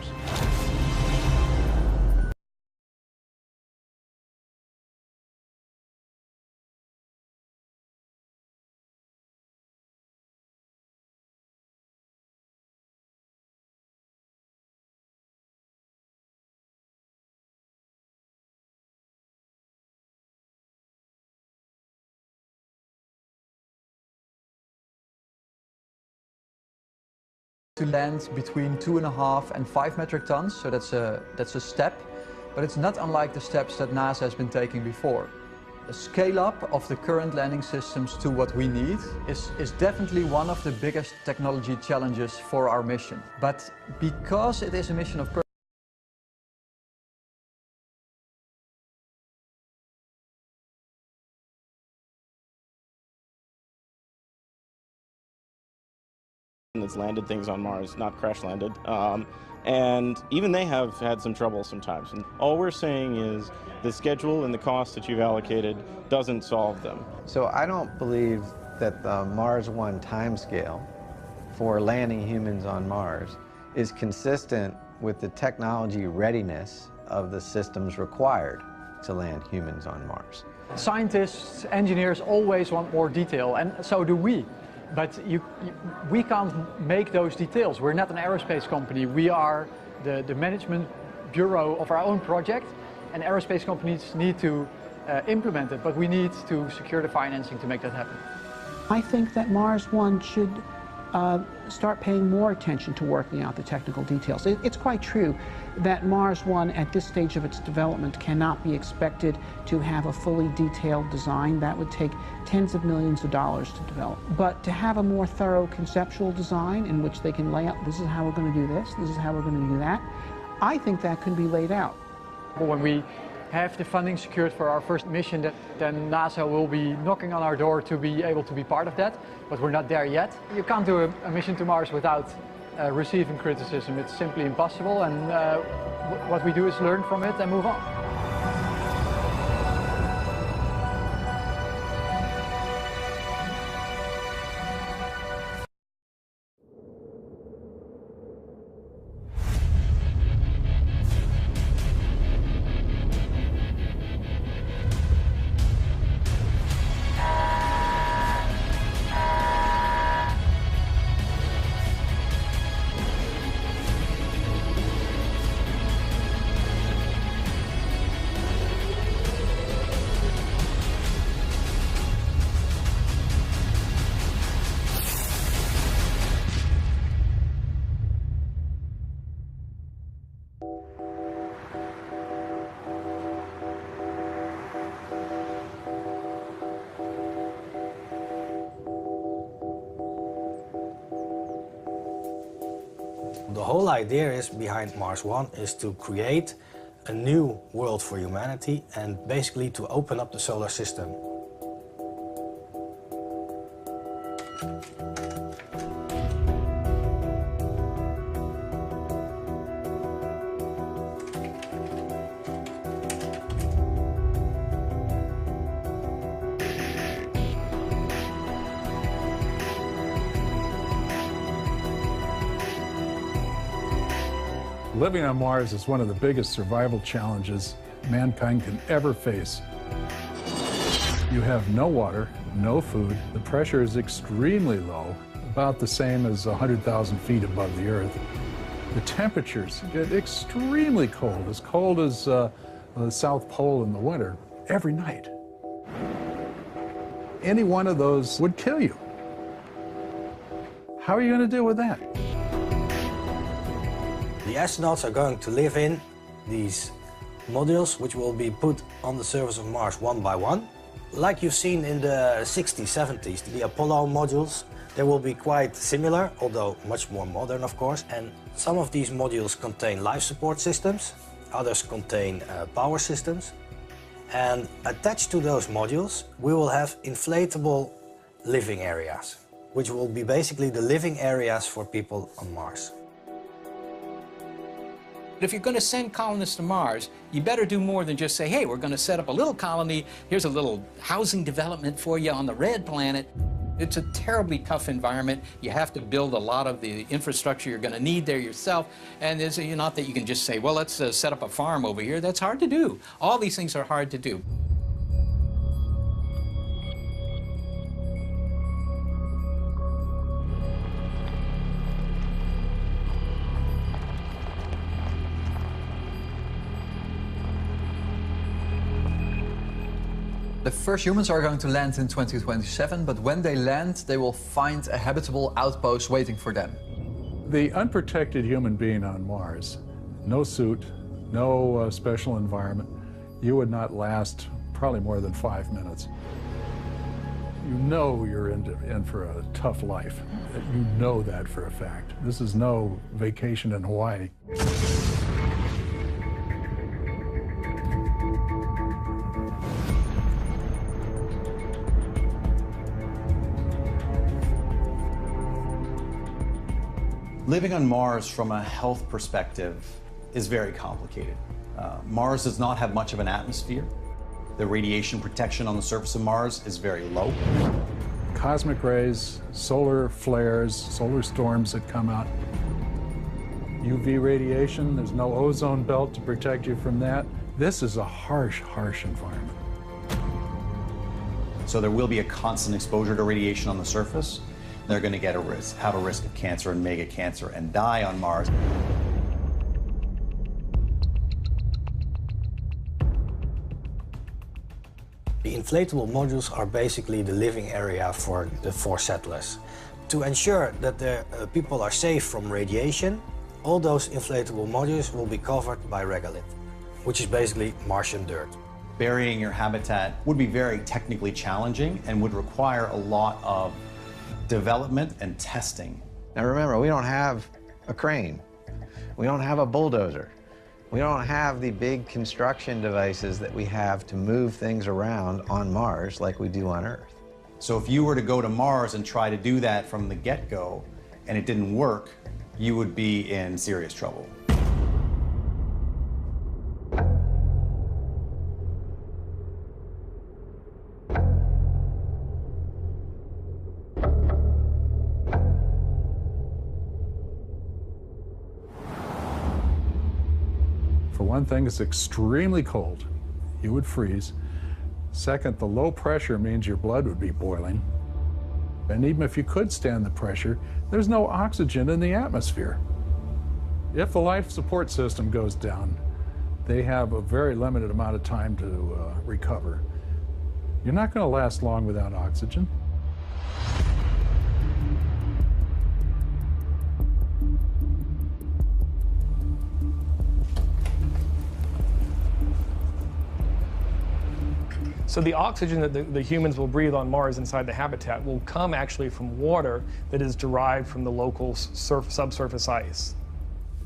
To land between 2.5 and 5 metric tons, so that's a step, but it's not unlike the steps that NASA has been taking before. The scale-up of the current landing systems to what we need is definitely one of the biggest technology challenges for our mission. But because it is a mission of that's landed things on Mars, not crash landed. And even they have had some trouble sometimes. And all we're saying is the schedule and the cost that you've allocated doesn't solve them. So I don't believe that the Mars 1 timescale for landing humans on Mars is consistent with the technology readiness of the systems required to land humans on Mars. Scientists, engineers always want more detail, and so do we. But we can't make those details. We're not an aerospace company. We are the management bureau of our own project, and aerospace companies need to implement it, but we need to secure the financing to make that happen. I think that Mars 1 should start paying more attention to working out the technical details. It's quite true that Mars 1 at this stage of its development cannot be expected to have a fully detailed design. That would take tens of millions of dollars to develop. But to have a more thorough conceptual design in which they can lay out, this is how we're going to do this, this is how we're going to do that, I think that can be laid out. When we have the funding secured for our first mission, then NASA will be knocking on our door to be able to be part of that, but we're not there yet. You can't do a mission to Mars without receiving criticism. It's simply impossible, and what we do is learn from it and move on. The whole idea is behind Mars 1 is to create a new world for humanity and basically to open up the solar system. Living on Mars is one of the biggest survival challenges mankind can ever face. You have no water, no food, the pressure is extremely low, about the same as 100,000 feet above the Earth. The temperatures get extremely cold as the South Pole in the winter, every night. Any one of those would kill you. How are you going to deal with that? The astronauts are going to live in these modules which will be put on the surface of Mars one by one. Like you've seen in the 60s, 70s, the Apollo modules, they will be quite similar, although much more modern, of course. And some of these modules contain life support systems, others contain power systems. And attached to those modules, we will have inflatable living areas, which will be basically the living areas for people on Mars. If you're going to send colonists to Mars, you better do more than just say, hey, we're going to set up a little colony, here's a little housing development for you on the red planet. It's a terribly tough environment. You have to build a lot of the infrastructure you're going to need there yourself. And it's not that you can just say, well, let's set up a farm over here. That's hard to do. All these things are hard to do. The first humans are going to land in 2027, but when they land, they will find a habitable outpost waiting for them. The unprotected human being on Mars, no suit, no special environment, you would not last probably more than 5 minutes. You know you're in for a tough life. You know that for a fact. This is no vacation in Hawaii. Living on Mars from a health perspective is very complicated. Mars does not have much of an atmosphere. The radiation protection on the surface of Mars is very low. Cosmic rays, solar flares, solar storms that come out. UV radiation, there's no ozone belt to protect you from that. This is a harsh, harsh environment. So there will be a constant exposure to radiation on the surface. They're going to have a risk of cancer and mega cancer and die on Mars. The inflatable modules are basically the living area for the 4 settlers. To ensure that the people are safe from radiation, all those inflatable modules will be covered by regolith, which is basically Martian dirt. Burying your habitat would be very technically challenging and would require a lot of development and testing. Now remember, we don't have a crane. We don't have a bulldozer. We don't have the big construction devices that we have to move things around on Mars like we do on Earth. So if you were to go to Mars and try to do that from the get-go and it didn't work, you would be in serious trouble. For one thing, it's extremely cold. You would freeze. Second, the low pressure means your blood would be boiling. And even if you could stand the pressure, there's no oxygen in the atmosphere. If the life support system goes down, they have a very limited amount of time to recover. You're not going to last long without oxygen. So the oxygen that the humans will breathe on Mars inside the habitat will come actually from water that is derived from the local subsurface ice.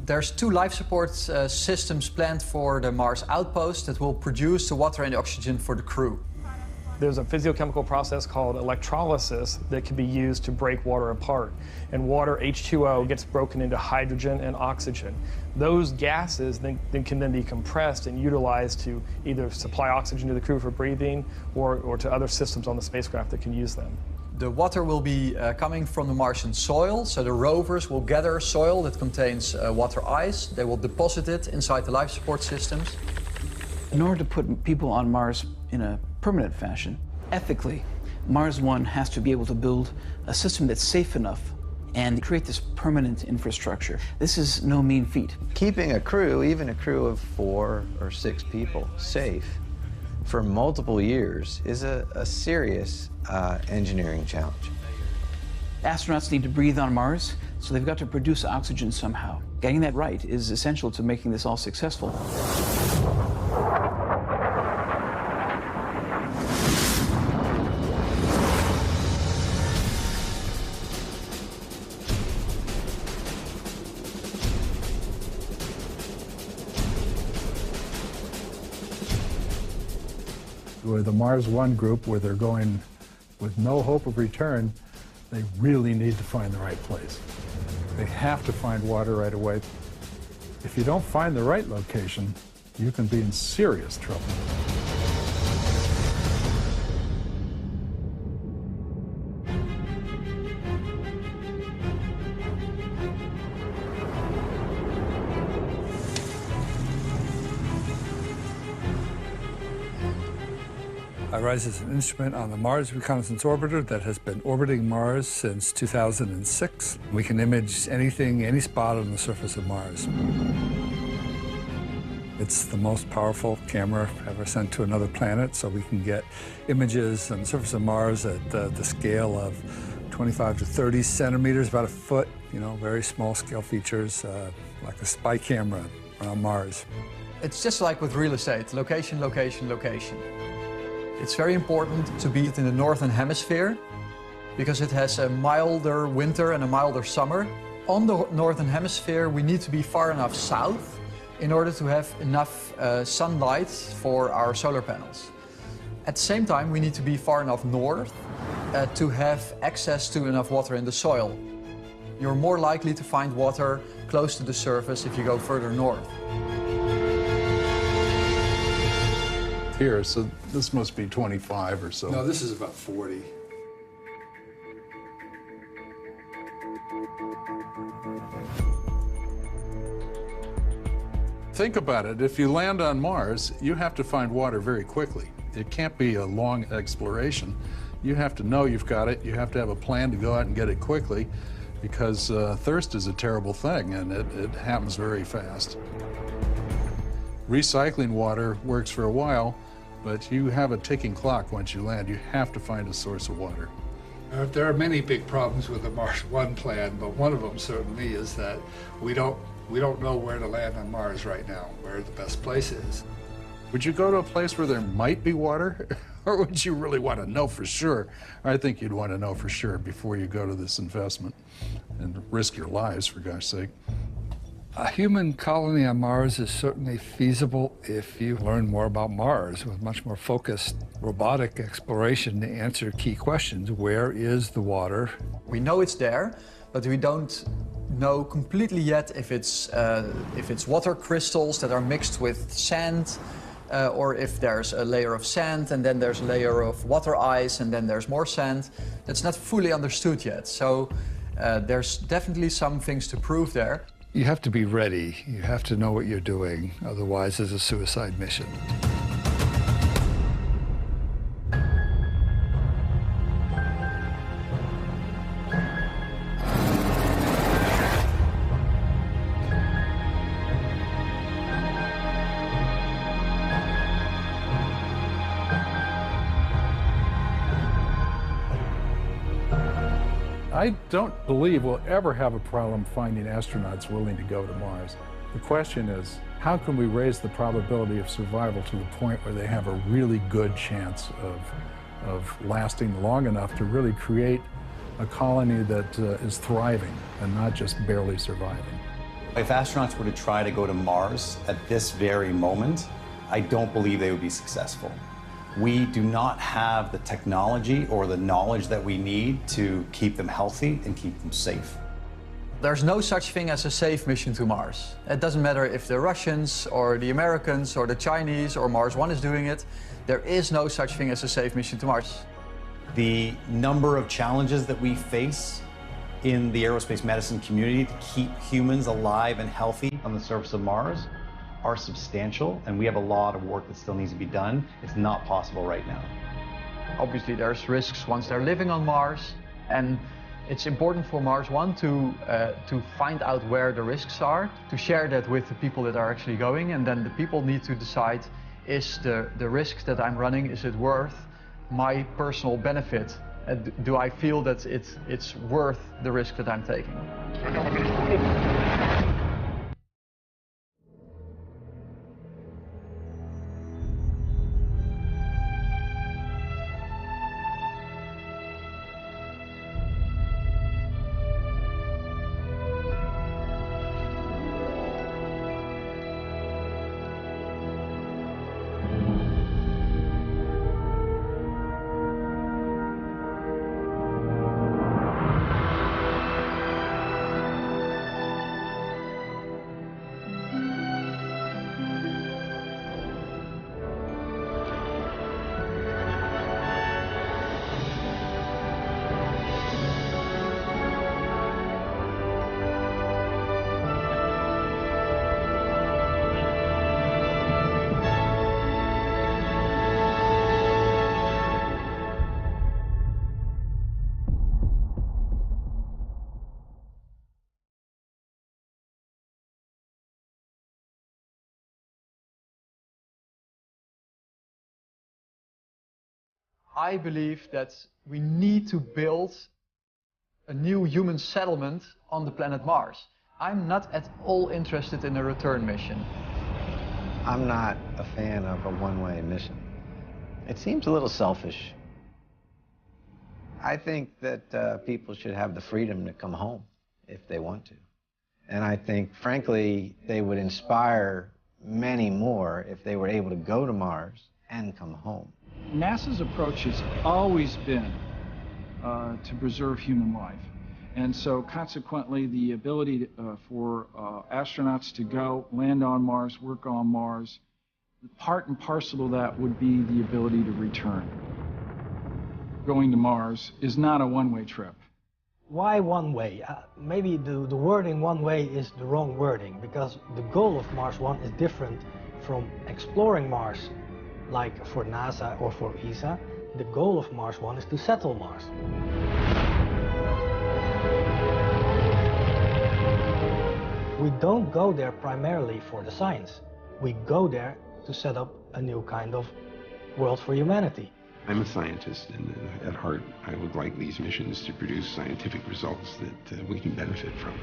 There's 2 life support systems planned for the Mars outpost that will produce the water and the oxygen for the crew. There's a physiochemical process called electrolysis that can be used to break water apart. And water, H2O, gets broken into hydrogen and oxygen. Those gases can then be compressed and utilized to either supply oxygen to the crew for breathing or to other systems on the spacecraft that can use them. The water will be coming from the Martian soil, so the rovers will gather soil that contains water ice. They will deposit it inside the life support systems. In order to put people on Mars in a permanent fashion, ethically, Mars One has to be able to build a system that's safe enough and create this permanent infrastructure. This is no mean feat. Keeping a crew, even a crew of 4 or 6 people, safe for multiple years is a serious engineering challenge. Astronauts need to breathe on Mars, so they've got to produce oxygen somehow. Getting that right is essential to making this all successful. With the Mars One group, where they're going with no hope of return, they really need to find the right place. They have to find water right away. If you don't find the right location, you can be in serious trouble. IRISE is an instrument on the Mars Reconnaissance Orbiter that has been orbiting Mars since 2006. We can image anything, any spot on the surface of Mars. It's the most powerful camera ever sent to another planet, so we can get images on the surface of Mars at the scale of 25 to 30 centimeters, about a foot, you know, very small scale features, like a spy camera around Mars. It's just like with real estate, location, location, location. It's very important to be in the northern hemisphere because it has a milder winter and a milder summer. On the northern hemisphere, we need to be far enough south in order to have enough sunlight for our solar panels. At the same time, we need to be far enough north to have access to enough water in the soil. You're more likely to find water close to the surface if you go further north. Here, so this must be 25 or so. No, this is about 40. Think about it. If you land on Mars, you have to find water very quickly. It can't be a long exploration. You have to know you've got it. You have to have a plan to go out and get it quickly because thirst is a terrible thing and it happens very fast. Recycling water works for a while, but you have a ticking clock once you land. You have to find a source of water. There are many big problems with the Mars One plan, but one of them certainly is that we don't know where to land on Mars right now, where the best place is. Would you go to a place where there might be water? Or would you really want to know for sure? I think you'd want to know for sure before you go to this investment and risk your lives, for gosh sake. A human colony on Mars is certainly feasible if you learn more about Mars with much more focused robotic exploration to answer key questions. Where is the water? We know it's there, but we don't know completely yet if it's water crystals that are mixed with sand, or if there's a layer of sand and then there's a layer of water ice and then there's more sand. That's not fully understood yet. So there's definitely some things to prove there. You have to be ready. You have to know what you're doing. Otherwise, it's a suicide mission. I don't believe we'll ever have a problem finding astronauts willing to go to Mars. The question is, how can we raise the probability of survival to the point where they have a really good chance of lasting long enough to really create a colony that is thriving and not just barely surviving? If astronauts were to try to go to Mars at this very moment, I don't believe they would be successful. We do not have the technology or the knowledge that we need to keep them healthy and keep them safe. There's no such thing as a safe mission to Mars. It doesn't matter if the Russians or the Americans or the Chinese or Mars One is doing it. There is no such thing as a safe mission to Mars. The number of challenges that we face in the aerospace medicine community to keep humans alive and healthy on the surface of Mars are substantial, and we have a lot of work that still needs to be done. It's not possible right now. Obviously, there's risks once they're living on Mars, and it's important for Mars One to find out where the risks are, to share that with the people that are actually going, and then the people need to decide, is the risk that I'm running, is it worth my personal benefit? Do I feel that it's worth the risk that I'm taking? I believe that we need to build a new human settlement on the planet Mars. I'm not at all interested in a return mission. I'm not a fan of a one-way mission. It seems a little selfish. I think that people should have the freedom to come home if they want to. And I think, frankly, they would inspire many more if they were able to go to Mars and come home. NASA's approach has always been to preserve human life. And so consequently, the ability for astronauts to go, land on Mars, work on Mars, part and parcel of that would be the ability to return. Going to Mars is not a one-way trip. Why one way? Maybe the wording one way is the wrong wording, because the goal of Mars One is different from exploring Mars, like for NASA or for ESA. The goal of Mars One is to settle Mars. We don't go there primarily for the science. We go there to set up a new kind of world for humanity. I'm a scientist, and at heart, I would like these missions to produce scientific results that we can benefit from.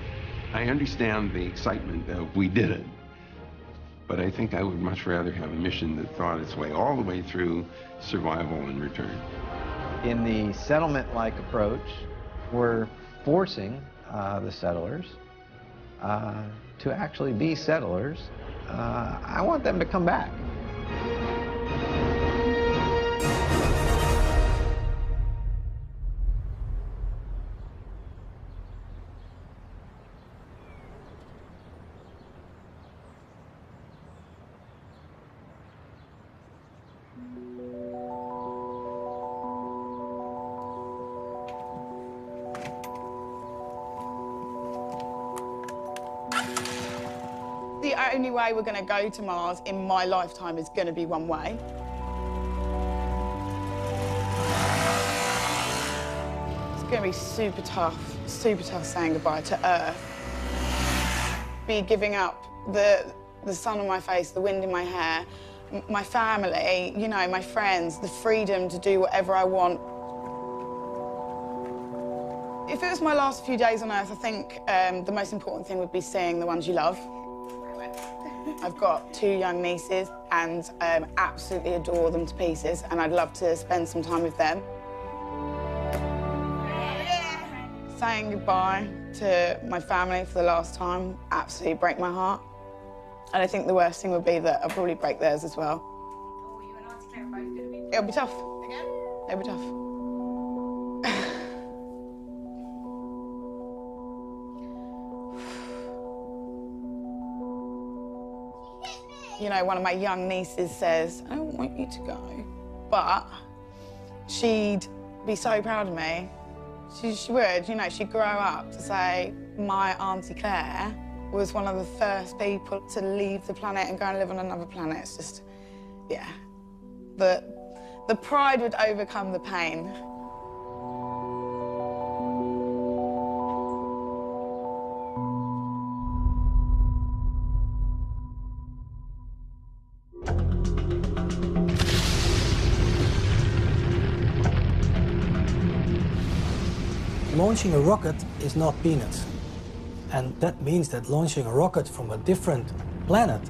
I understand the excitement of we did it, but I think I would much rather have a mission that thought its way all the way through survival and return. In the settlement-like approach, we're forcing the settlers to actually be settlers. I want them to come back. The only way we're going to go to Mars in my lifetime is going to be one way. It's going to be super tough saying goodbye to Earth. Be giving up the sun on my face, the wind in my hair, my family, you know, my friends, the freedom to do whatever I want. If it was my last few days on Earth, I think the most important thing would be seeing the ones you love. I've got 2 young nieces and absolutely adore them to pieces, and I'd love to spend some time with them. Saying goodbye to my family for the last time absolutely break my heart. And I think the worst thing would be that I'll probably break theirs as well. It'll be tough. It'll be tough. You know, one of my young nieces says, I don't want you to go, but she'd be so proud of me. She would, you know, she'd grow up to say, my Auntie Claire was one of the first people to leave the planet and go and live on another planet. It's just, yeah. The pride would overcome the pain. Launching a rocket is not peanuts. And that means that launching a rocket from a different planet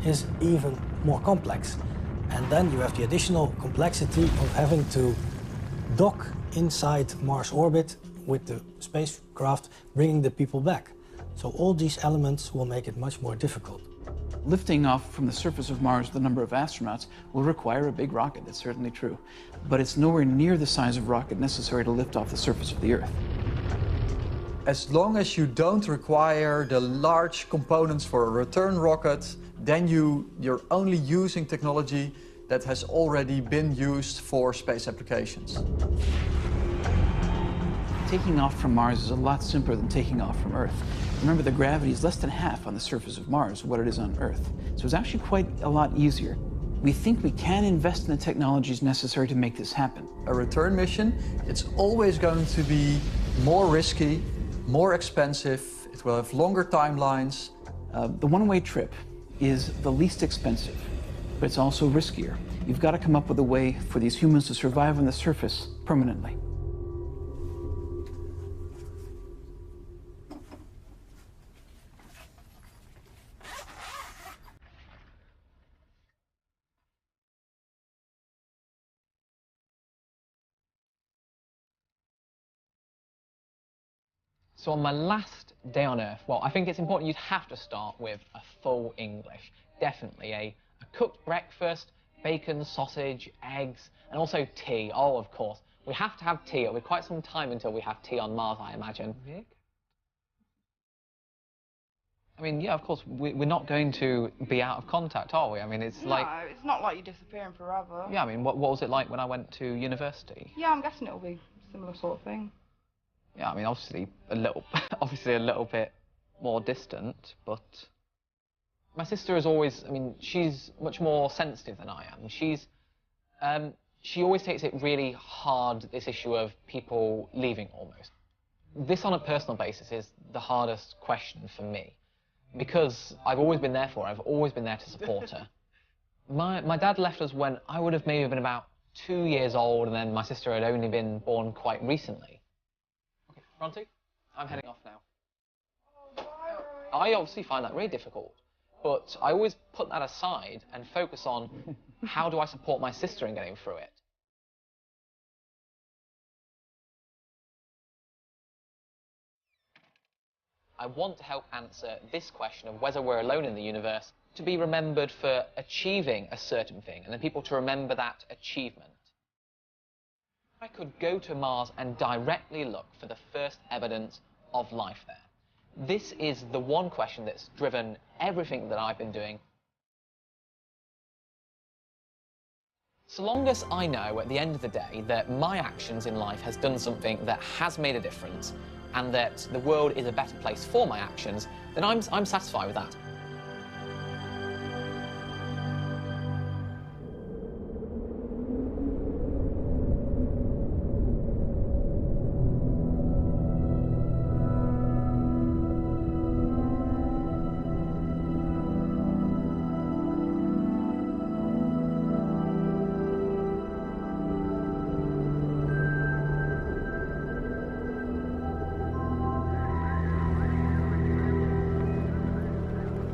is even more complex. And then you have the additional complexity of having to dock inside Mars orbit with the spacecraft, bringing the people back. So all these elements will make it much more difficult. Lifting off from the surface of Mars with a number of astronauts will require a big rocket, that's certainly true. But it's nowhere near the size of rocket necessary to lift off the surface of the Earth. As long as you don't require the large components for a return rocket, then you're only using technology that has already been used for space applications. Taking off from Mars is a lot simpler than taking off from Earth. Remember, the gravity is less than half on the surface of Mars what it is on Earth. So it's actually quite a lot easier. We think we can invest in the technologies necessary to make this happen. A return mission, it's always going to be more risky, more expensive, it will have longer timelines. The one-way trip is the least expensive, but it's also riskier. You've got to come up with a way for these humans to survive on the surface permanently. So on my last day on Earth, well, I think it's important you'd have to start with a full English. Definitely a cooked breakfast, bacon, sausage, eggs, and also tea. Oh, of course. We have to have tea. It'll be quite some time until we have tea on Mars, I imagine. I mean, yeah, of course, we're not going to be out of contact, are we? I mean, it's like... No, it's not like you're disappearing forever. Yeah, I mean, what was it like when I went to university? Yeah, I'm guessing it'll be a similar sort of thing. Yeah, I mean, obviously a little bit more distant, but my sister is always, I mean, she's much more sensitive than I am. She always takes it really hard, this issue of people leaving almost. This on a personal basis is the hardest question for me, because I've always been there for her, I've always been there to support her. My dad left us when I would have maybe been about 2 years old, and then my sister had only been born quite recently. Ronti, I'm heading off now. I obviously find that really difficult, but I always put that aside and focus on how do I support my sister in getting through it. I want to help answer this question of whether we're alone in the universe, to be remembered for achieving a certain thing, and then people to remember that achievement. I could go to Mars and directly look for the first evidence of life there. This is the one question that's driven everything that I've been doing. So long as I know at the end of the day that my actions in life has done something that has made a difference and that the world is a better place for my actions, then I'm satisfied with that.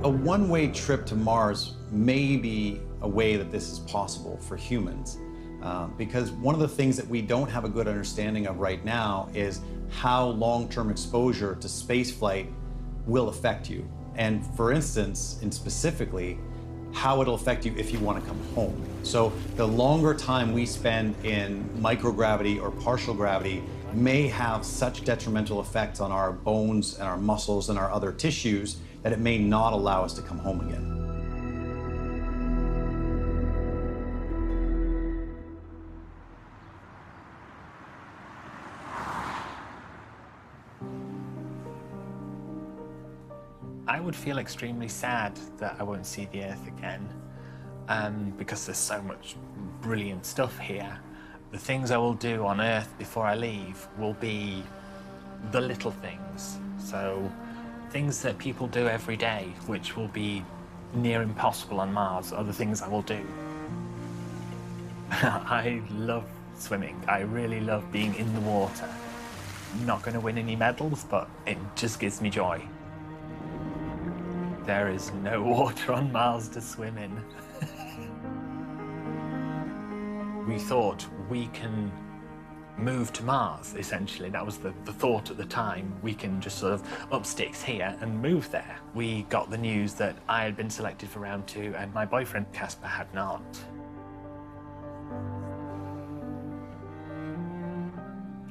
A one-way trip to Mars may be a way that this is possible for humans, because one of the things that we don't have a good understanding of right now is how long-term exposure to spaceflight will affect you. And for instance, and specifically, how it'll affect you if you want to come home. So the longer time we spend in microgravity or partial gravity may have such detrimental effects on our bones and our muscles and our other tissues that it may not allow us to come home again. I would feel extremely sad that I won't see the Earth again, because there's so much brilliant stuff here. The things I will do on Earth before I leave will be the little things. So things that people do every day, which will be near impossible on Mars, are the things I will do. I love swimming. I really love being in the water. I'm not going to win any medals, but it just gives me joy. There is no water on Mars to swim in. We thought we can move to Mars, essentially. That was the thought at the time. We can just sort of up sticks here and move there. We got the news that I had been selected for round 2 and my boyfriend Casper had not.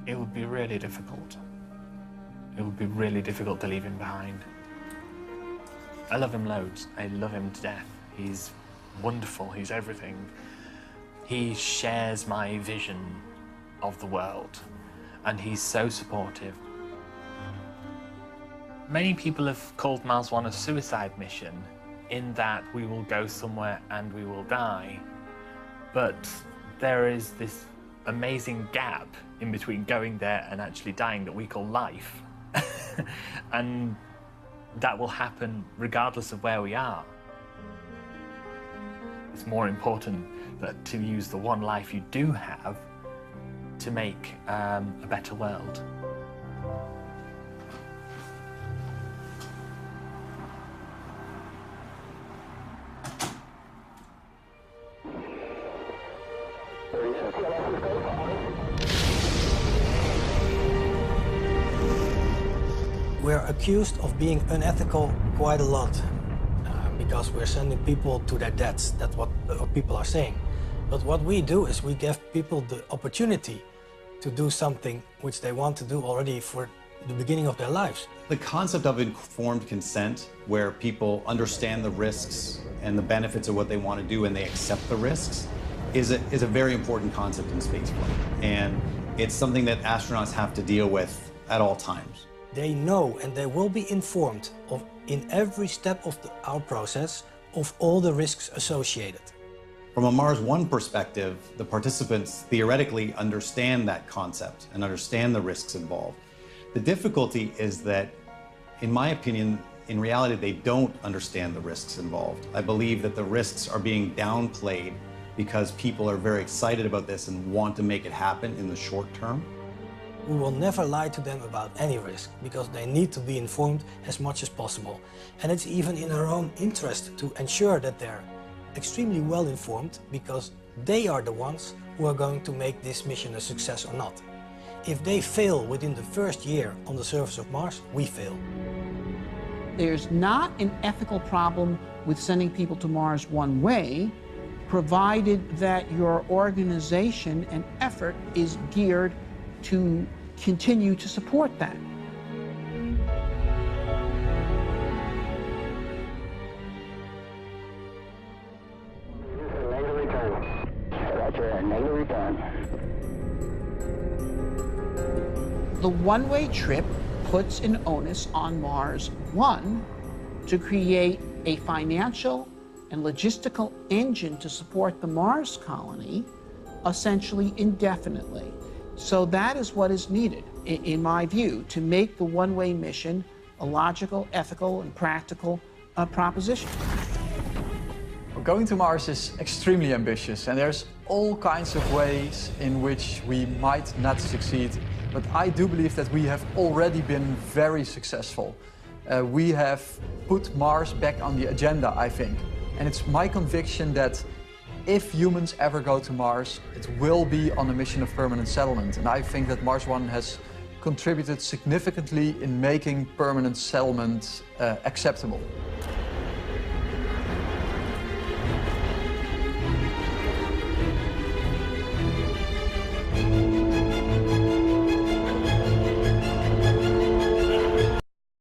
It would be really difficult. It would be really difficult to leave him behind. I love him loads. I love him to death. He's wonderful. He's everything. He shares my vision of the world, and he's so supportive. Many people have called Mars 1 a suicide mission, in that we will go somewhere and we will die. But there is this amazing gap in between going there and actually dying that we call life. And that will happen regardless of where we are. It's more important that to use the one life you do have to make a better world. We're accused of being unethical quite a lot because we're sending people to their deaths. That's what people are saying. But what we do is we give people the opportunity to do something which they want to do already for the beginning of their lives. The concept of informed consent, where people understand the risks and the benefits of what they want to do and they accept the risks, is a very important concept in spaceflight. And it's something that astronauts have to deal with at all times. They know and they will be informed of, in every step of our process, of all the risks associated. From a Mars One perspective, the participants theoretically understand that concept and understand the risks involved. The difficulty is that, in my opinion, in reality, they don't understand the risks involved. I believe that the risks are being downplayed because people are very excited about this and want to make it happen in the short term. We will never lie to them about any risk because they need to be informed as much as possible. And it's even in our own interest to ensure that they're extremely well informed because they are the ones who are going to make this mission a success or not. If they fail within the first year on the surface of Mars, we fail. There's not an ethical problem with sending people to Mars one way, provided that your organization and effort is geared to continue to support that. Negative return. Roger, negative return. The one-way trip puts an onus on Mars One to create a financial and logistical engine to support the Mars colony, essentially indefinitely. So that is what is needed, in my view, to make the one-way mission a logical, ethical, and practical proposition. Going to Mars is extremely ambitious, and there's all kinds of ways in which we might not succeed. But I do believe that we have already been very successful. We have put Mars back on the agenda, I think. And it's my conviction that if humans ever go to Mars, it will be on a mission of permanent settlement. And I think that Mars One has contributed significantly in making permanent settlement acceptable.